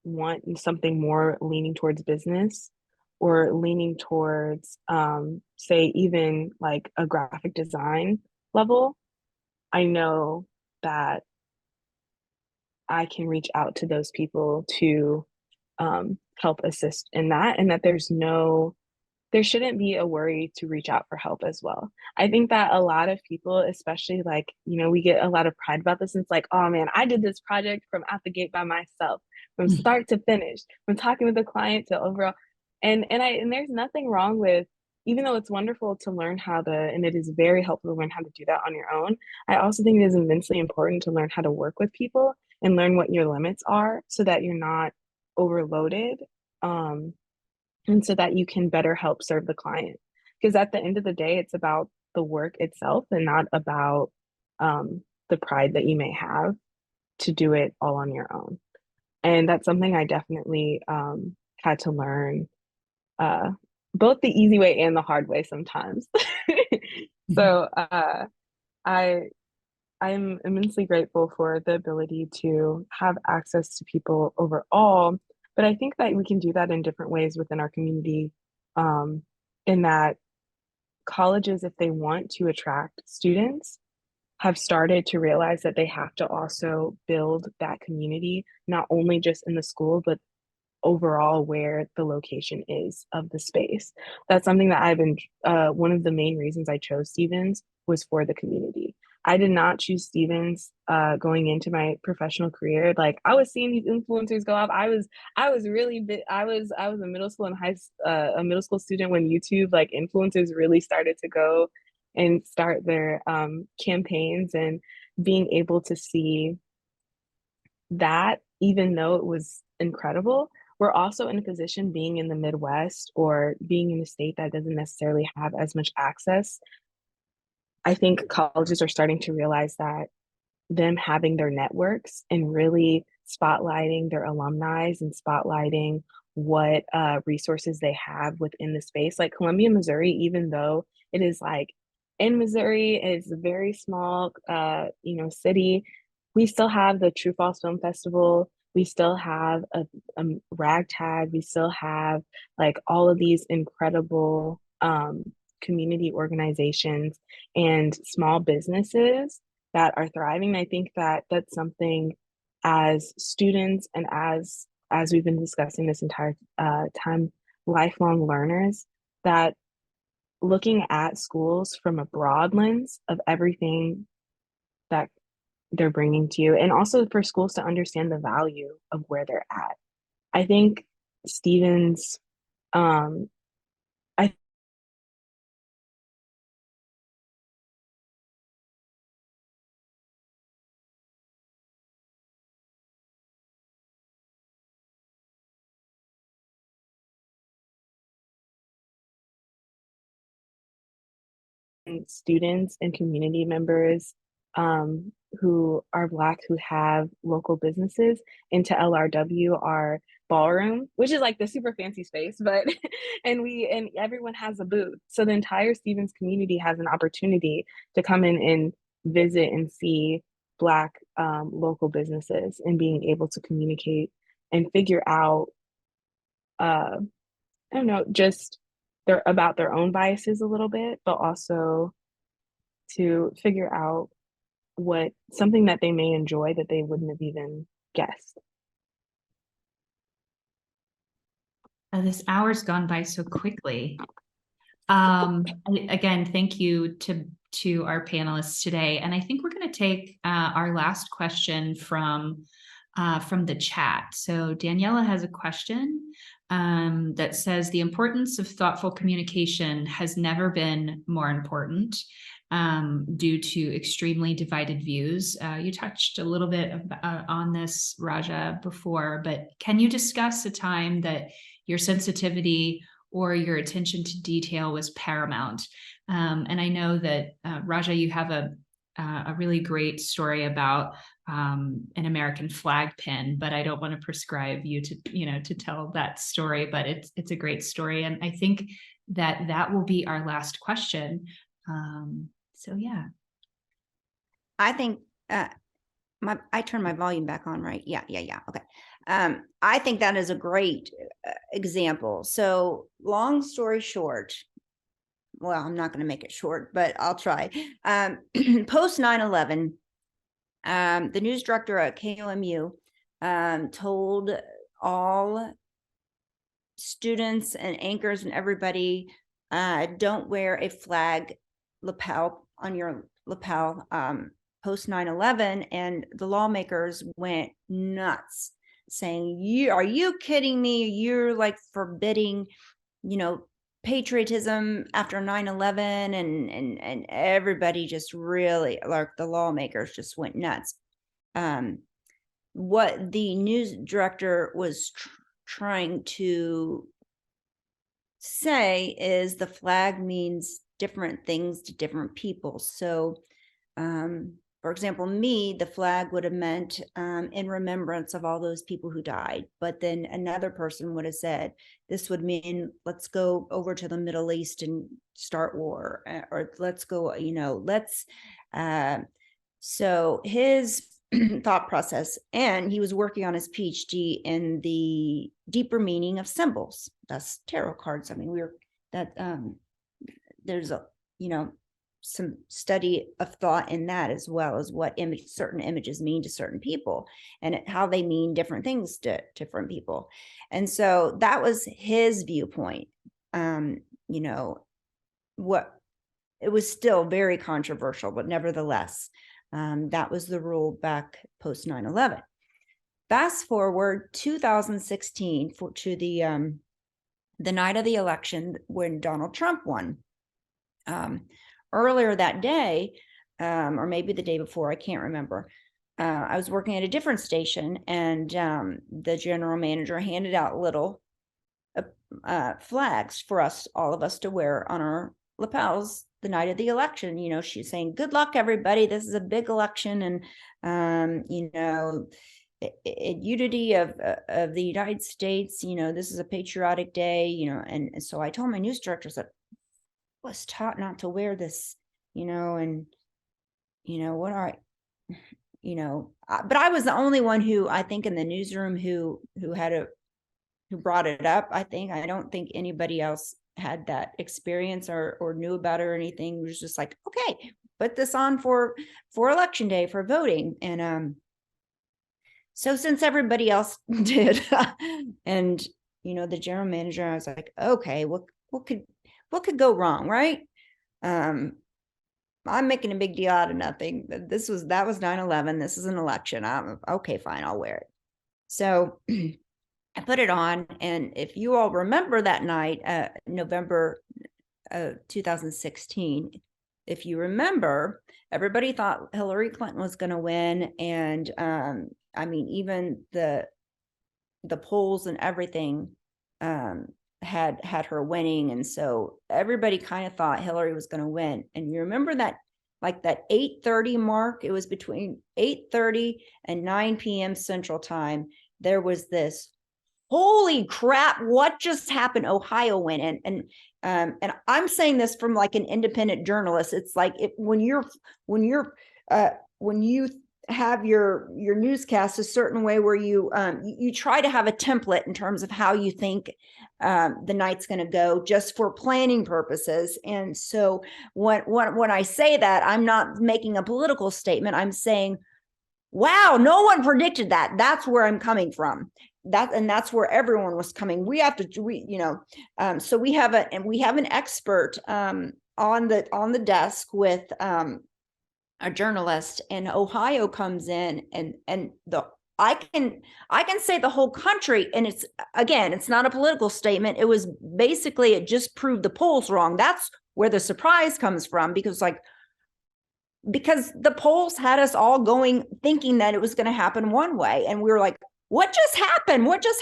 want something more leaning towards business, or leaning towards, say, even like a graphic design level, I know that I can reach out to those people to help assist in that, and that there shouldn't be a worry to reach out for help as well. I think that a lot of people, especially, like, we get a lot of pride about this, and it's like, oh man, I did this project from out the gate by myself, from start to finish, from talking with the client to overall. And there's nothing wrong with, even though it's wonderful to learn and it is very helpful to learn how to do that on your own, I also think it is immensely important to learn how to work with people and learn what your limits are, so that you're not overloaded. And so that you can better help serve the client. Because at the end of the day, it's about the work itself and not about the pride that you may have to do it all on your own. And that's something I definitely had to learn, uh, both the easy way and the hard way sometimes. So I I'm immensely grateful for the ability to have access to people overall, but I think that we can do that in different ways within our community. Um, in that colleges, if they want to attract students, have started to realize that they have to also build that community, not only just in the school, but overall where the location is of the space. That's something that I've been, one of the main reasons I chose Stevens was for the community. I did not choose Stevens going into my professional career. Like, I was seeing these influencers go up. I was really bit. I was a middle school and a middle school student when YouTube, like, influencers really started to go and start their campaigns, and being able to see that, even though it was incredible, we're also in a position being in the Midwest or being in a state that doesn't necessarily have as much access. I think colleges are starting to realize that them having their networks and really spotlighting their alumni and spotlighting what resources they have within the space. Like Columbia, Missouri, even though it is like in Missouri, it's a very small, city. We still have the True Falls Film Festival. We still have a ragtag. We still have like all of these incredible community organizations and small businesses that are thriving. I think that that's something as students and as we've been discussing this entire time, lifelong learners, that looking at schools from a broad lens of everything that they're bringing to you, and also for schools to understand the value of where they're at. I think Stevens, I students and community members who are Black who have local businesses into LRW, our ballroom, which is like the super fancy space, but and everyone has a booth. So the entire Stevens community has an opportunity to come in and visit and see Black local businesses and being able to communicate and figure out, I don't know, just about their own biases a little bit, but also to figure out what something that they may enjoy that they wouldn't have even guessed. This hour's gone by so quickly. Again, thank you to our panelists today. And I think we're going to take our last question from the chat. So Daniela has a question that says, the importance of thoughtful communication has never been more important due to extremely divided views. You touched a little bit on this, Rajah, before, but can you discuss a time that your sensitivity or your attention to detail was paramount? And I know that, Rajah, you have a really great story about an American flag pin, but I don't want to prescribe you to tell that story, but it's a great story. And I think that will be our last question. So yeah. I think I turned my volume back on, right? Yeah. Okay. I think that is a great example. So long story short, well, I'm not going to make it short, but I'll try. Post 9/11, the news director at KOMU told all students and anchors and everybody, don't wear a flag lapel on your lapel post 9/11. And the lawmakers went nuts saying, are you kidding me? You're like forbidding, patriotism after 9/11, and everybody just really, like, the lawmakers just went nuts. What the news director was trying to say is the flag means different things to different people. So for example, the flag would have meant in remembrance of all those people who died. But then another person would have said, this would mean, let's go over to the Middle East and start war, or let's go, so his thought process, and he was working on his PhD in the deeper meaning of symbols. That's tarot cards. I mean, there's some study of thought in that, as well as what certain images mean to certain people and how they mean different things to different people. And so that was his viewpoint. What it was still very controversial, but nevertheless, that was the rule back post 9/11. Fast forward 2016 to the night of the election when Donald Trump won. Earlier that day, or maybe the day before, I can't remember, I was working at a different station, and the general manager handed out little flags for us, all of us, to wear on our lapels the night of the election. You know, she's saying, "Good luck, everybody. This is a big election, and you know, unity of the United States. You know, this is a patriotic day. You know." And so I told my news directors that I was taught not to wear this. You know, and you know what are you know, but I was the only one who, I think, in the newsroom who brought it up. I don't think anybody else had that experience or knew about it or anything. It was just like, okay, put this on for election day, for voting. And so since everybody else did, and you know, the general manager, I was like, okay, what could go wrong, right? I'm making a big deal out of nothing. That was 9/11. This is an election. I'm okay, fine, I'll wear it. So I put it on, and if you all remember that night, November 2016, if you remember, everybody thought Hillary Clinton was going to win, and I mean, even the polls and everything had her winning, and so everybody kind of thought Hillary was going to win. And you remember that, like that 8:30 mark, it was between 8:30 and 9 p.m. Central Time, there was this, holy crap, what just happened? Ohio went in. And I'm saying this from like an independent journalist. It's like when you have your newscast a certain way, where you try to have a template in terms of how you think the night's going to go, just for planning purposes. And so when I say that, I'm not making a political statement. I'm saying, wow, no one predicted that. That's where I'm coming from. That's where everyone was coming. So we have an expert on the desk with a journalist, and Ohio comes in, and I can say the whole country, and it's not a political statement. It was basically, it just proved the polls wrong. That's where the surprise comes from, because the polls had us all thinking that it was going to happen one way, and we were like, what just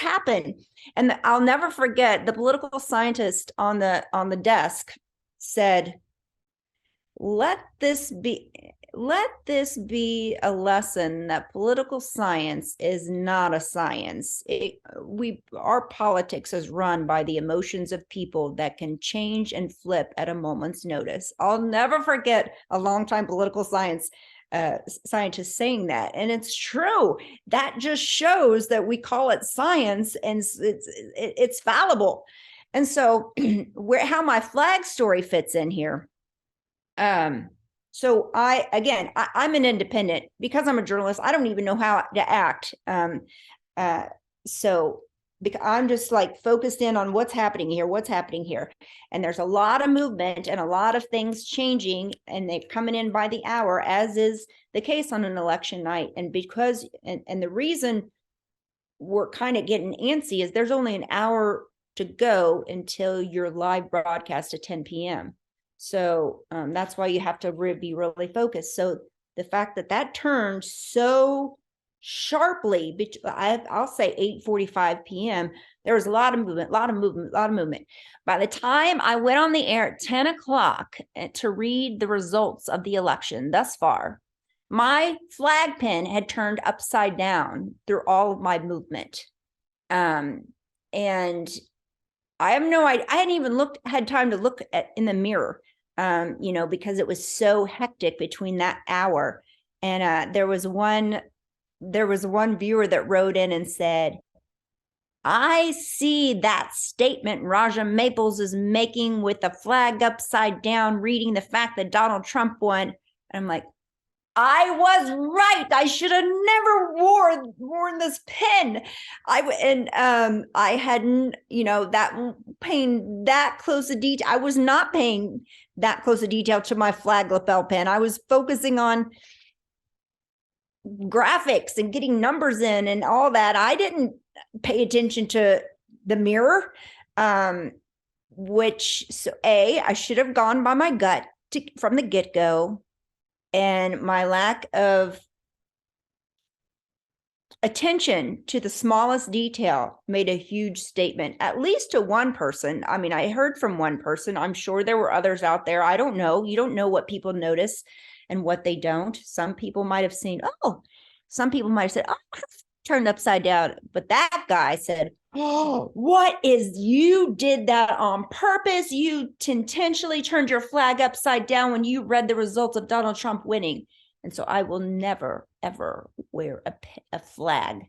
happened? And I'll never forget, the political scientist on the desk said, let this be a lesson that political science is not a science. Our politics is run by the emotions of people that can change and flip at a moment's notice. I'll never forget a longtime political scientist saying that, and it's true. That just shows that we call it science, and it's fallible. And so, how my flag story fits in here. So I'm an independent, because I'm a journalist. I don't even know how to act. So because I'm just like focused in on what's happening here. And there's a lot of movement and a lot of things changing, and they're coming in by the hour, as is the case on an election night. And because, and the reason we're kind of getting antsy is there's only an hour to go until your live broadcast at 10 p.m. So that's why you have to be really focused. So the fact that turned so sharply, I'll say 8:45 p.m., there was a lot of movement. By the time I went on the air at 10 o'clock to read the results of the election thus far, my flag pin had turned upside down through all of my movement. And I have no idea. I hadn't even had time to look in the mirror, because it was so hectic between that hour. And there was one viewer that wrote in and said, I see that statement Rajah Maples is making with the flag upside down, reading the fact that Donald Trump won. And I'm like, I was right. I should have never worn this pin. I hadn't, that paying that close a detail. I was not paying that close a detail to my flag lapel pin. I was focusing on graphics and getting numbers in and all that. I didn't pay attention to the mirror, I should have gone by my gut from the get-go. And my lack of attention to the smallest detail made a huge statement, at least to one person. I mean, I heard from one person. I'm sure there were others out there. I don't know. You don't know what people notice and what they don't. Some people might have seen, oh, some people might have said, oh, turned upside down. But that guy said, oh, what is, you did that on purpose. You intentionally turned your flag upside down when you read the results of Donald Trump winning. And so I will never, ever wear a flag,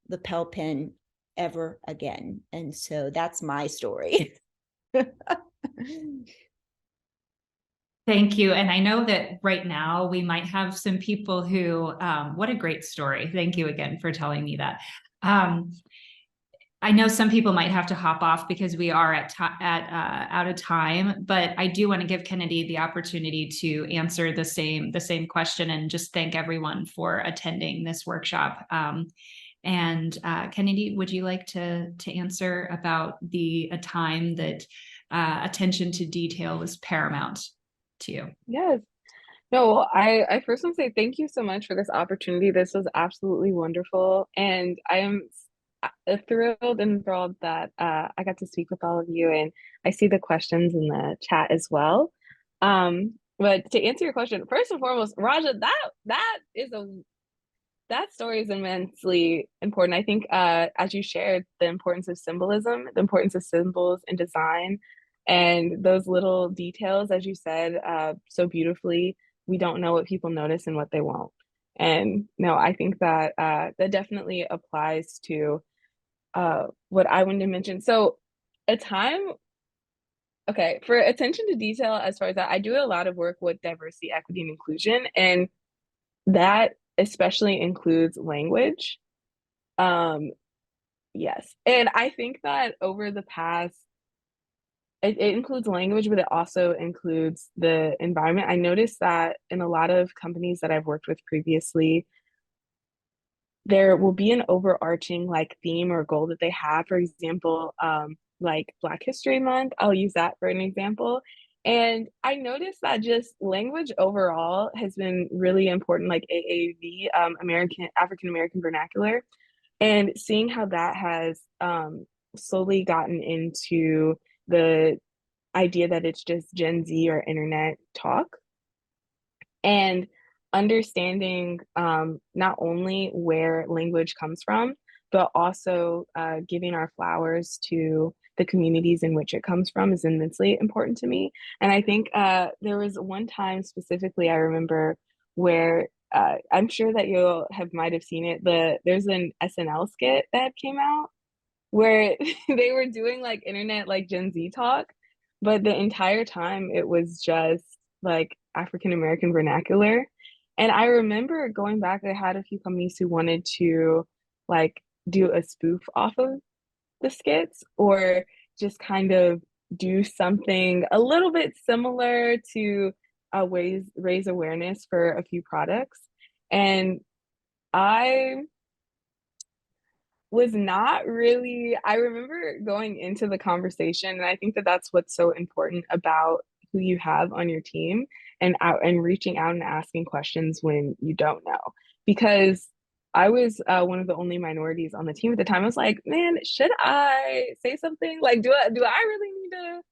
lapel pin ever again. And so that's my story. Thank you. And I know that right now we might have some people who, what a great story. Thank you again for telling me that. I know some people might have to hop off because we are out of time, but I do want to give Kennedy the opportunity to answer the same question and just thank everyone for attending this workshop. Kennedy, would you like to answer about a time that attention to detail was paramount to you? Yes. No, I first want to say thank you so much for this opportunity. This was absolutely wonderful. And I am thrilled and enthralled that I got to speak with all of you, and I see the questions in the chat as well. But to answer your question, first and foremost, Rajah, that story is immensely important. I think as you shared, the importance of symbolism, the importance of symbols and design, and those little details, as you said so beautifully, we don't know what people notice and what they won't. And no, I think that that definitely applies to what I wanted to mention. So a time, okay, for attention to detail, as far as that, I do a lot of work with diversity, equity, and inclusion, and that especially includes language. Yes, and I think that over the past, it includes language, but it also includes the environment. I noticed that in a lot of companies that I've worked with previously, there will be an overarching like theme or goal that they have. For example, like Black History Month, I'll use that for an example. And I noticed that just language overall has been really important, like AAV, African American Vernacular, and seeing how that has slowly gotten into the idea that it's just Gen Z or internet talk, and understanding not only where language comes from, but also giving our flowers to the communities in which it comes from is immensely important to me. And I think there was one time specifically I remember where I'm sure that you'll might have seen it. There's an SNL skit that came out where they were doing like internet like Gen Z talk, but the entire time it was just like African American vernacular. And I remember going back, I had a few companies who wanted to like do a spoof off of the skits, or just kind of do something a little bit similar to raise awareness for a few products. And I was not really, I remember going into the conversation, and I think that that's what's so important about who you have on your team, and reaching out and asking questions when you don't know. Because I was one of the only minorities on the team at the time. I was like, man, should I say something? Like, do I really need to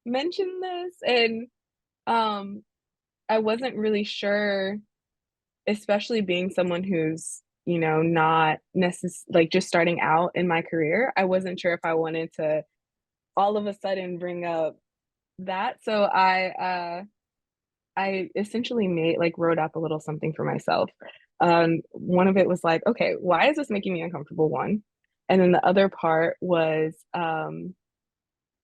mention this? And I wasn't really sure, especially being someone who's, you know, not necessarily like just starting out in my career. I wasn't sure if I wanted to all of a sudden bring up that. So I essentially wrote up a little something for myself. One of it was like, okay, why is this making me uncomfortable? One. And then the other part was,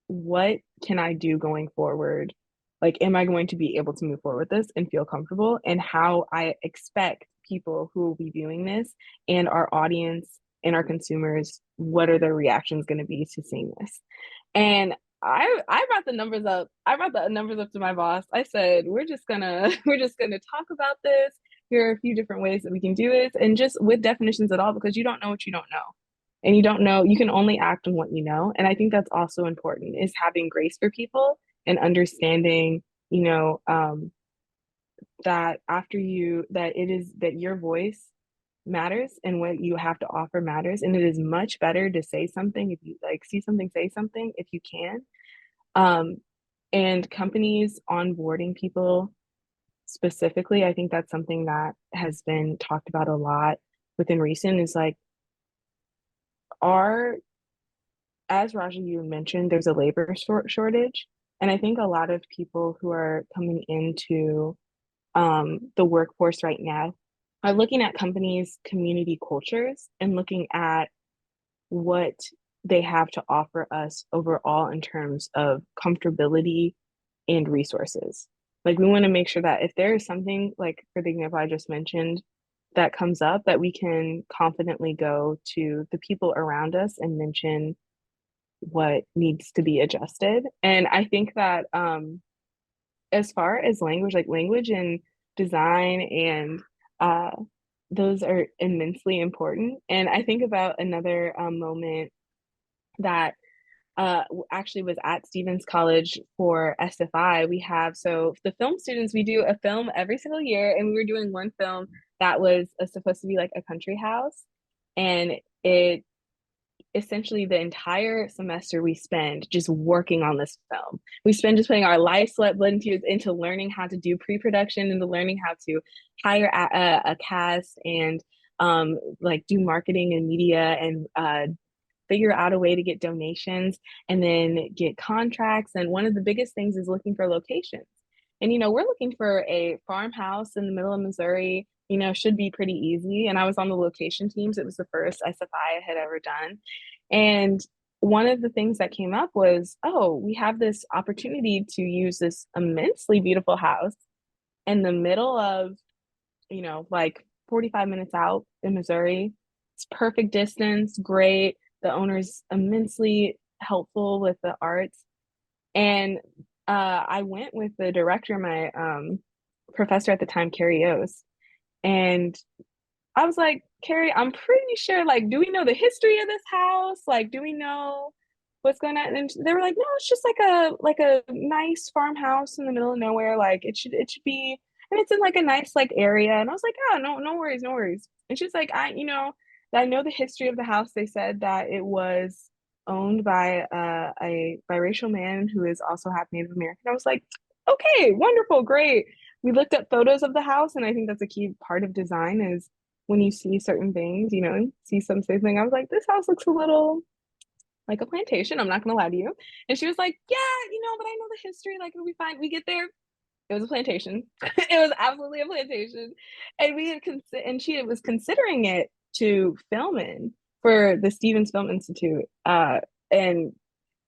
what can I do going forward? Like, am I going to be able to move forward with this and feel comfortable? And how I expect people who will be viewing this, and our audience and our consumers, what are their reactions going to be to seeing this? And I brought the numbers up. I brought the numbers up to my boss. I said, we're just gonna talk about this. Here are a few different ways that we can do this, and just with definitions at all, because you don't know what you don't know. And you don't know, you can only act on what you know. And I think that's also important, is having grace for people and understanding, you know, that after you, that it is that your voice matters and what you have to offer matters. And it is much better to say something if you like see something, say something if you can. Um, and companies onboarding people specifically, I think that's something that has been talked about a lot within recent is like, are, as Rajah, you mentioned, there's a labor shortage. And I think a lot of people who are coming into the workforce right now are looking at companies' community cultures and looking at what they have to offer us overall in terms of comfortability and resources. Like we want to make sure that if there is something like for the example I just mentioned that comes up, that we can confidently go to the people around us and mention what needs to be adjusted. And I think that as far as language, like language and design and uh, those are immensely important. And I think about another moment that actually was at Stevens College for SFI. We have, so the film students, we do a film every single year, and we were doing one film that was supposed to be like a country house. And it essentially the entire semester we spend just working on this film. We spend just putting our life, sweat, blood, and tears into learning how to do pre-production, into learning how to hire a cast and like do marketing and media and figure out a way to get donations and then get contracts. And one of the biggest things is looking for locations. And, you know, we're looking for a farmhouse in the middle of Missouri, you know, should be pretty easy. And I was on the location teams. It was the first SFI I had ever done. And one of the things that came up was, oh, we have this opportunity to use this immensely beautiful house in the middle of, you know, like 45 minutes out in Missouri. It's perfect distance, great. The owner's immensely helpful with the arts. And I went with the director, my professor at the time, Carrie O's. And I was like, Carrie, I'm pretty sure, like, do we know the history of this house? Like, do we know what's going on? And they were like, no, it's just like a nice farmhouse in the middle of nowhere. Like it should be, and it's in like a nice like area. And I was like, oh, no worries, no worries. And she's like, I know the history of the house. They said that it was owned by a biracial man who is also half Native American. I was like, okay, wonderful, great. We looked at photos of the house, and I think that's a key part of design is when you see certain things, you know, see some thing. I was like, this house looks a little like a plantation. I'm not gonna lie to you. And she was like, yeah, but I know the history. Like, it'll be fine. We get there. It was a plantation. It was absolutely a plantation. And we had and she was considering it to film in for the Stevens Film Institute. And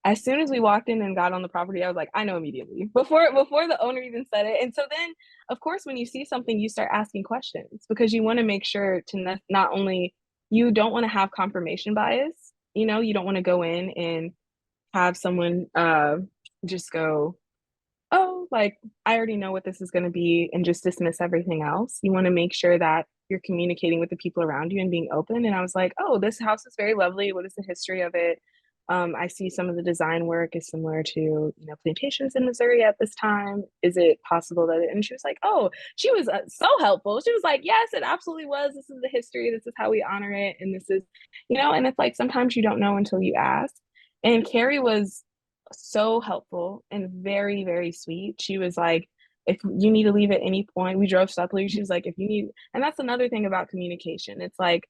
as soon as we walked in and got on the property, I was like, I know immediately before the owner even said it. And so then, of course, when you see something, you start asking questions because you want to make sure to not only you don't want to have confirmation bias. You don't want to go in and have someone just go, oh, like I already know what this is going to be and just dismiss everything else. You want to make sure that you're communicating with the people around you and being open. And I was like, oh, this house is very lovely. What is the history of it? I see some of the design work is similar to, plantations in Missouri at this time. Is it possible that and she was like, oh, she was so helpful. She was like, yes, it absolutely was. This is the history. This is how we honor it. And this is, and it's like, sometimes you don't know until you ask. And Carrie was so helpful and very, very sweet. She was like, if you need to leave at any point, we drove separately. She was like, if you need, and that's another thing about communication. It's like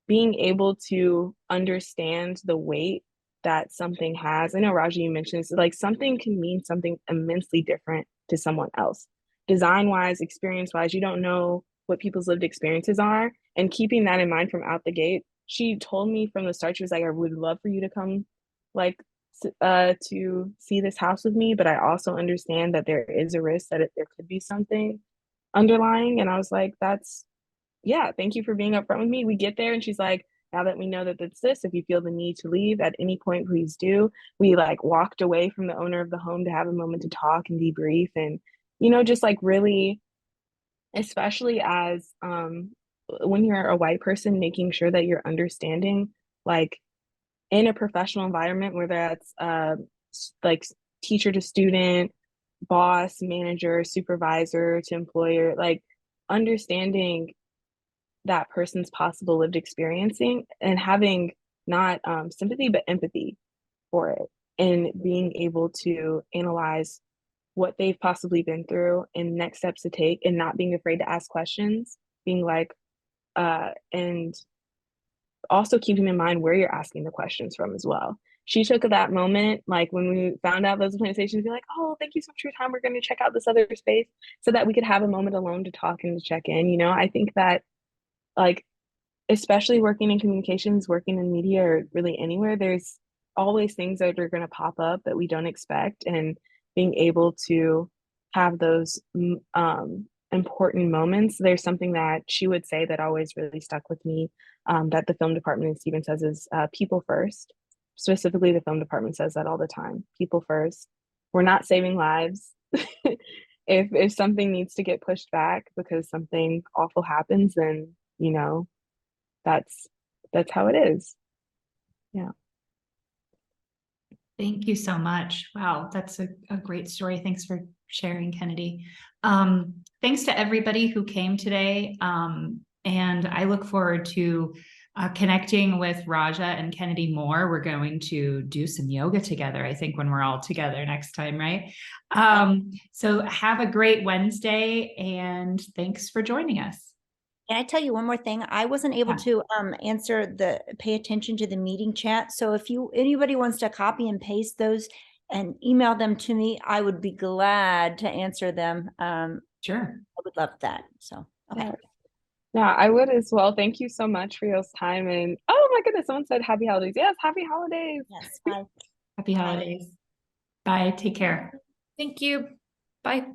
being able to understand the weight that something has. I know Rajah, you mentioned this, like something can mean something immensely different to someone else. Design wise, experience wise, you don't know what people's lived experiences are. And keeping that in mind from out the gate, she told me from the start, she was like, I would love for you to come like to see this house with me, but I also understand that there is a risk that there could be something underlying. And I was like, yeah, thank you for being upfront with me. We get there and she's like, now that we know that it's this, if you feel the need to leave at any point, please do. We like walked away from the owner of the home to have a moment to talk and debrief and, just like really, especially as when you're a white person, making sure that you're understanding like in a professional environment, whether that's like teacher to student, boss, manager, supervisor to employer, like understanding that person's possible lived experiencing and having not sympathy, but empathy for it, and being able to analyze what they've possibly been through and next steps to take, and not being afraid to ask questions, being like, and also keeping in mind where you're asking the questions from as well. She took that moment, like when we found out those plant stations, be like, oh, thank you so much for your time. We're going to check out this other space so that we could have a moment alone to talk and to check in. You know, I think that, like, especially working in communications, working in media, or really anywhere, there's always things that are going to pop up that we don't expect. And being able to have those important moments. There's something that she would say that always really stuck with me, that the film department and Steven says is people first. Specifically, the film department says that all the time. People first. We're not saving lives. If something needs to get pushed back because something awful happens, then you know that's how it is. Yeah. Thank you so much. Wow, that's a great story. Thanks for sharing, Kennedy. Thanks to everybody who came today. And I look forward to connecting with Rajah and Kennedy more. We're going to do some yoga together, I think, when we're all together next time, right? So have a great Wednesday, and thanks for joining us. Can I tell you one more thing? I wasn't able Yeah. to pay attention to the meeting chat. So if anybody wants to copy and paste those and email them to me, I would be glad to answer them. Sure. I would love that. So, okay. Yeah, I would as well. Thank you so much for your time. And oh my goodness, someone said happy holidays. Yes, happy holidays. Yes. Bye. Happy holidays. Bye. Take care. Thank you. Bye.